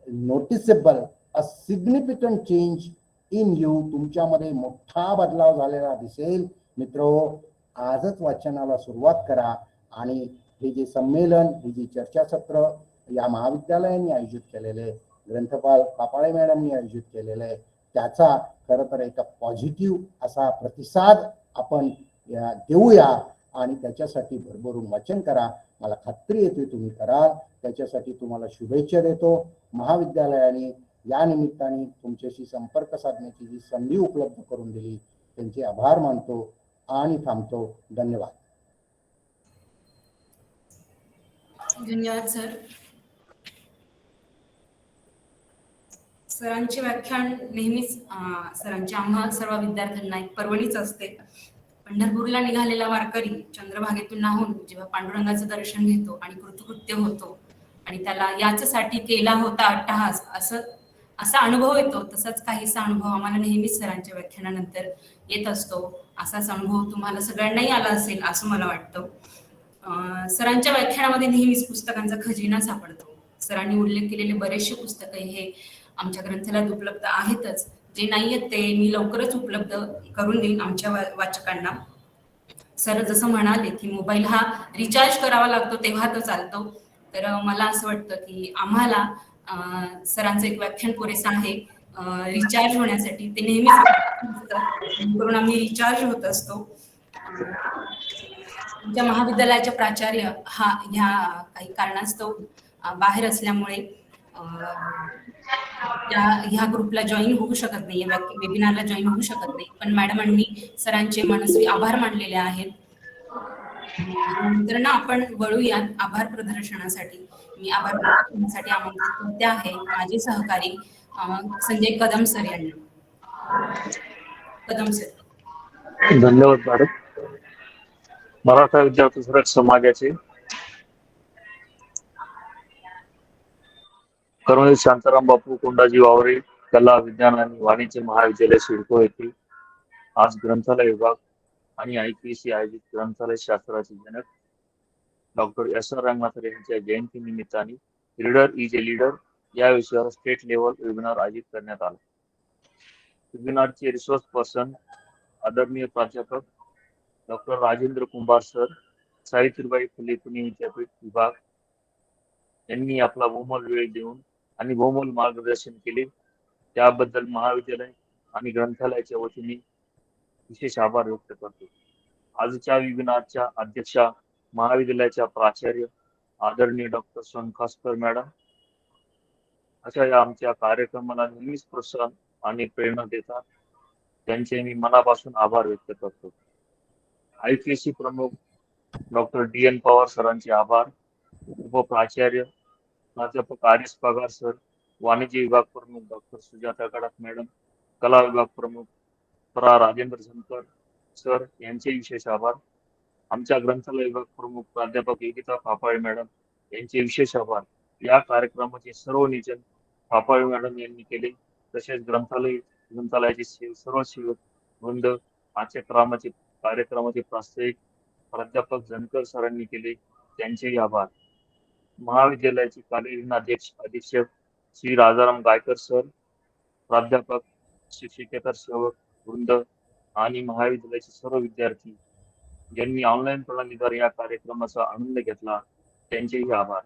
F: noticeable a significant change in you. तुमच्यामध्ये मोठा बदलाव झालेला दिसेल. मित्रो, आजच वाचनाला सुरुवात करा. आणि हे जे संमेलन, हे जी चर्चासत्र या महाविद्यालयांनी आयोजित केलेले, ग्रंथपाल कापाळे मॅडमनी आयोजित केलेले, त्याचा खरं तर एक पॉझिटिव्ह असा प्रतिसाद आपण देऊया आणि त्याच्यासाठी भरभरून वाचन करा. मला खात्री येते तुम्ही कराल. त्याच्यासाठी तुम्हाला शुभेच्छा देतो. महाविद्यालयाने या निमित्ताने तुमच्याशी संपर्क साधण्याची जी संधी उपलब्ध करून दिली त्यांचे आभार मानतो आणि थांबतो. धन्यवाद.
D: धन्यवाद सर. सरांचे व्याख्यान नेहमीच सरांची आम्हा सर्व विद्यार्थ्यांना एक पर्वणीच असते. पंढरपूरला निघालेला वारकरी चंद्रभागेतून नाहून जेव्हा पांडुरंगाचं दर्शन घेतो आणि कृतकृत्य होतो आणि त्याला याच्यासाठी केला होता अट्टहास असा अनुभव येतो, तसाच काहीसा अनुभव आम्हाला नेहमीच सरांच्या व्याख्यानानंतर येत असतो. असाच अनुभव तुम्हाला सगळ्यांनाही आला असेल असं मला वाटतं. सरांच्या व्याख्यानामध्ये नेहमीच पुस्तकांचा खजिना सापडतो. सरांनी उल्लेख केलेले बरेचसे पुस्तकं हे आमच्या ग्रंथालयात उपलब्ध आहेतच. जे नाही आहेत ते मी लवकरच उपलब्ध करून देईन आमच्या वाचकांना. सर जसं म्हणाले की मोबाईल हा रिचार्ज करावा लागतो तेव्हा तो चालतो, तर मला असं वाटतं की आम्हाला सरांचं एक व्याख्यान पुरेसं आहे रिचार्ज होण्यासाठी. ते नेहमीच करून आम्ही रिचार्ज होत असतो. आमच्या महाविद्यालयाच्या प्राचार्य ह्या काही कारणास्तव बाहेर असल्यामुळे ह्या ग्रुपला जॉईन होऊ शकत नाही, वेबिनारला जॉईन होऊ शकत नाही. पण मॅडमांनी सरांचे मनस्वी आभार मानलेले आहेत. नंतर ना आपण वळूयात आभार प्रदर्शनासाठी. मी आभार प्रदर्शनासाठी आमंत्रित करते आहे माझे सहकारी संजय कदम सर यांना. कदम सर.
A: धन्यवाद मॅडम. मराठा विद्यार्थी सुरक्षा समाजाचे कर्मवीर शांताराम बापू कोंडाजी वावरे कला विज्ञान आणि वाणिज्य महाविद्यालय सिडको येथे आज ग्रंथालय विभाग आणि IPSC आयोजित ग्रंथालय शास्त्राचे जनक डॉक्टर एस.आर. रंगनाथन यांच्या जयंती निमित्ताने रीडर इज ए लीडर या विषयावर स्टेट लेवल वेबिनार आयोजित करण्यात आला. वेबिनारचे रिसोर्स पर्सन आदरणीय प्राध्यापक डॉक्टर राजेंद्र कुंभार सर, सावित्रीबाई फुले पुणे विद्यापीठ विभाग यांनी आपला बहुमोल वेळ देऊन आणि बहुमोल मार्गदर्शन केले, त्याबद्दल महाविद्यालय आणि ग्रंथालयाच्या वतीने विशेष आभार व्यक्त करतो. आजच्या वेबिनारच्या अध्यक्षा महाविद्यालयाच्या प्राचार्य आदरणीय डॉक्टर सोनकासकर मॅडम, अशा या आमच्या कार्यक्रमाला नेहमीच प्रोत्साहन आणि प्रेरणा देतात, त्यांचे मी मनापासून आभार व्यक्त करतो. IPSC प्रमुख डॉक्टर DN पवार सरांचे आभार, उपप्राचार्य प्राध्यापक RS पगार सर, वाणिज्य विभाग प्रमुख डॉक्टर सुजाता गडाख मॅडम, कला विभाग प्रमुख राजेंद्र झनकर सर यांचे विशेष आभार. आमच्या ग्रंथालय विभाग प्रमुख प्राध्यापक योगिता फापाळे मॅडम यांचे विशेष आभार. या कार्यक्रमाचे सर्व नियोजन फापाळे मॅडम यांनी केले. तसेच ग्रंथालयाचे सर्व सेवक वृंद, आजच्या कार्यक्रमाचे प्रास्ताविक प्राध्यापक झनकर सरांनी केले, त्यांचेही आभार. महाविद्यालयाचे कार्यकारी अधीक्षक श्री राजाराम गायकर सर, प्राध्यापक, शिक्षकेतर सेवक वृंद आणि महाविद्यालयाचे सर्व विद्यार्थी ज्यांनी ऑनलाईन प्रणालीद्वारे या कार्यक्रमाचा आनंद घेतला, त्यांचेही आभार.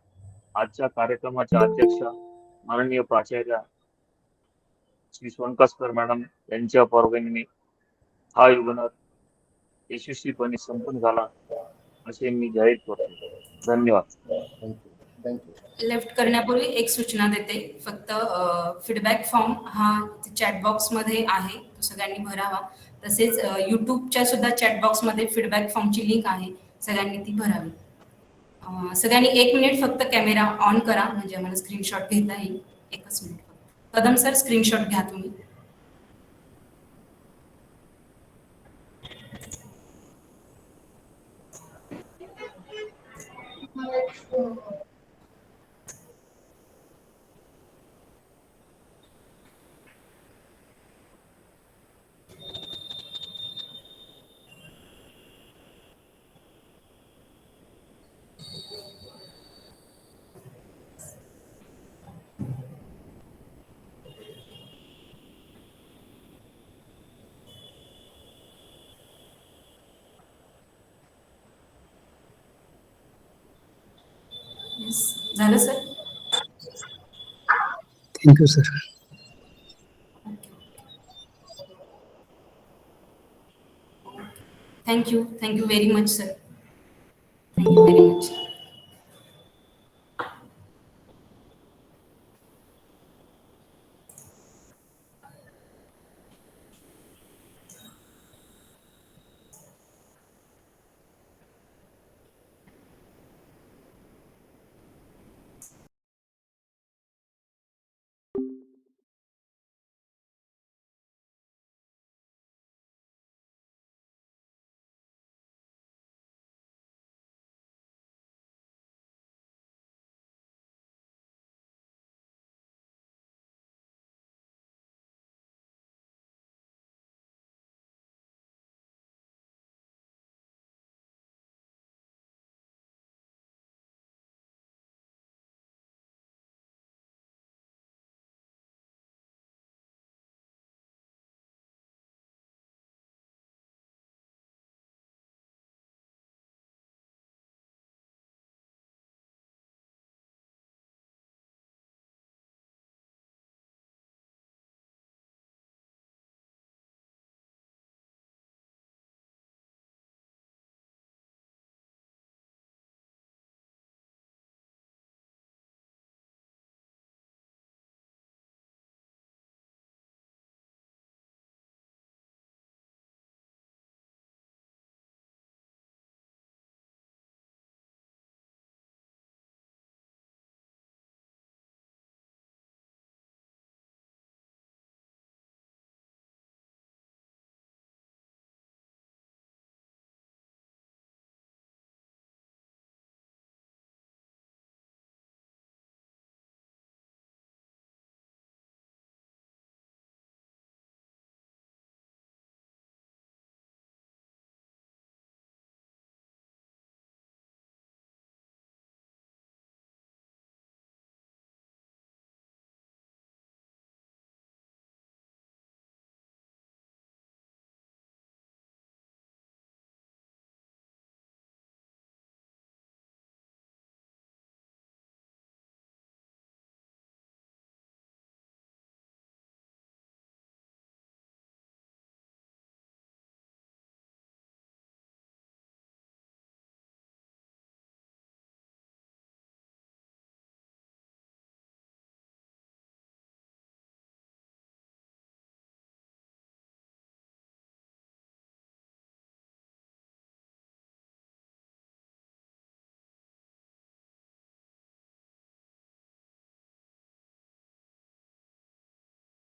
A: आजच्या कार्यक्रमाच्या अध्यक्षा माननीय प्राचार्य श्री सोनकासकर मॅडम यांच्या परवानगीने हा वेबिनार यशस्वीपणे संपन्न झाला असे मी जाहीर करतो. धन्यवाद.
F: Thank you thank you.
D: लेफ्ट करण्यापूर्वी एक सूचना देते. फक्त फीडबॅक फॉर्म हा चॅट बॉक्समध्ये आहे, तो सगळ्यांनी भरावा. तसेच यूट्यूबच्या सुद्धा चॅट बॉक्समध्ये फीडबॅक फॉर्मची लिंक आहे, सगळ्यांनी ती भरावी. सगळ्यांनी 1 मिनिट फक्त कॅमेरा ऑन करा, म्हणजे आम्हाला स्क्रीनशॉट घेता येईल. 1च मिनिट फक्त. कदम सर, स्क्रीनशॉट घ्या तुम्ही. Yes. झालं sir?
H: Thank you sir.
D: Thank you very much sir. Thank you very much.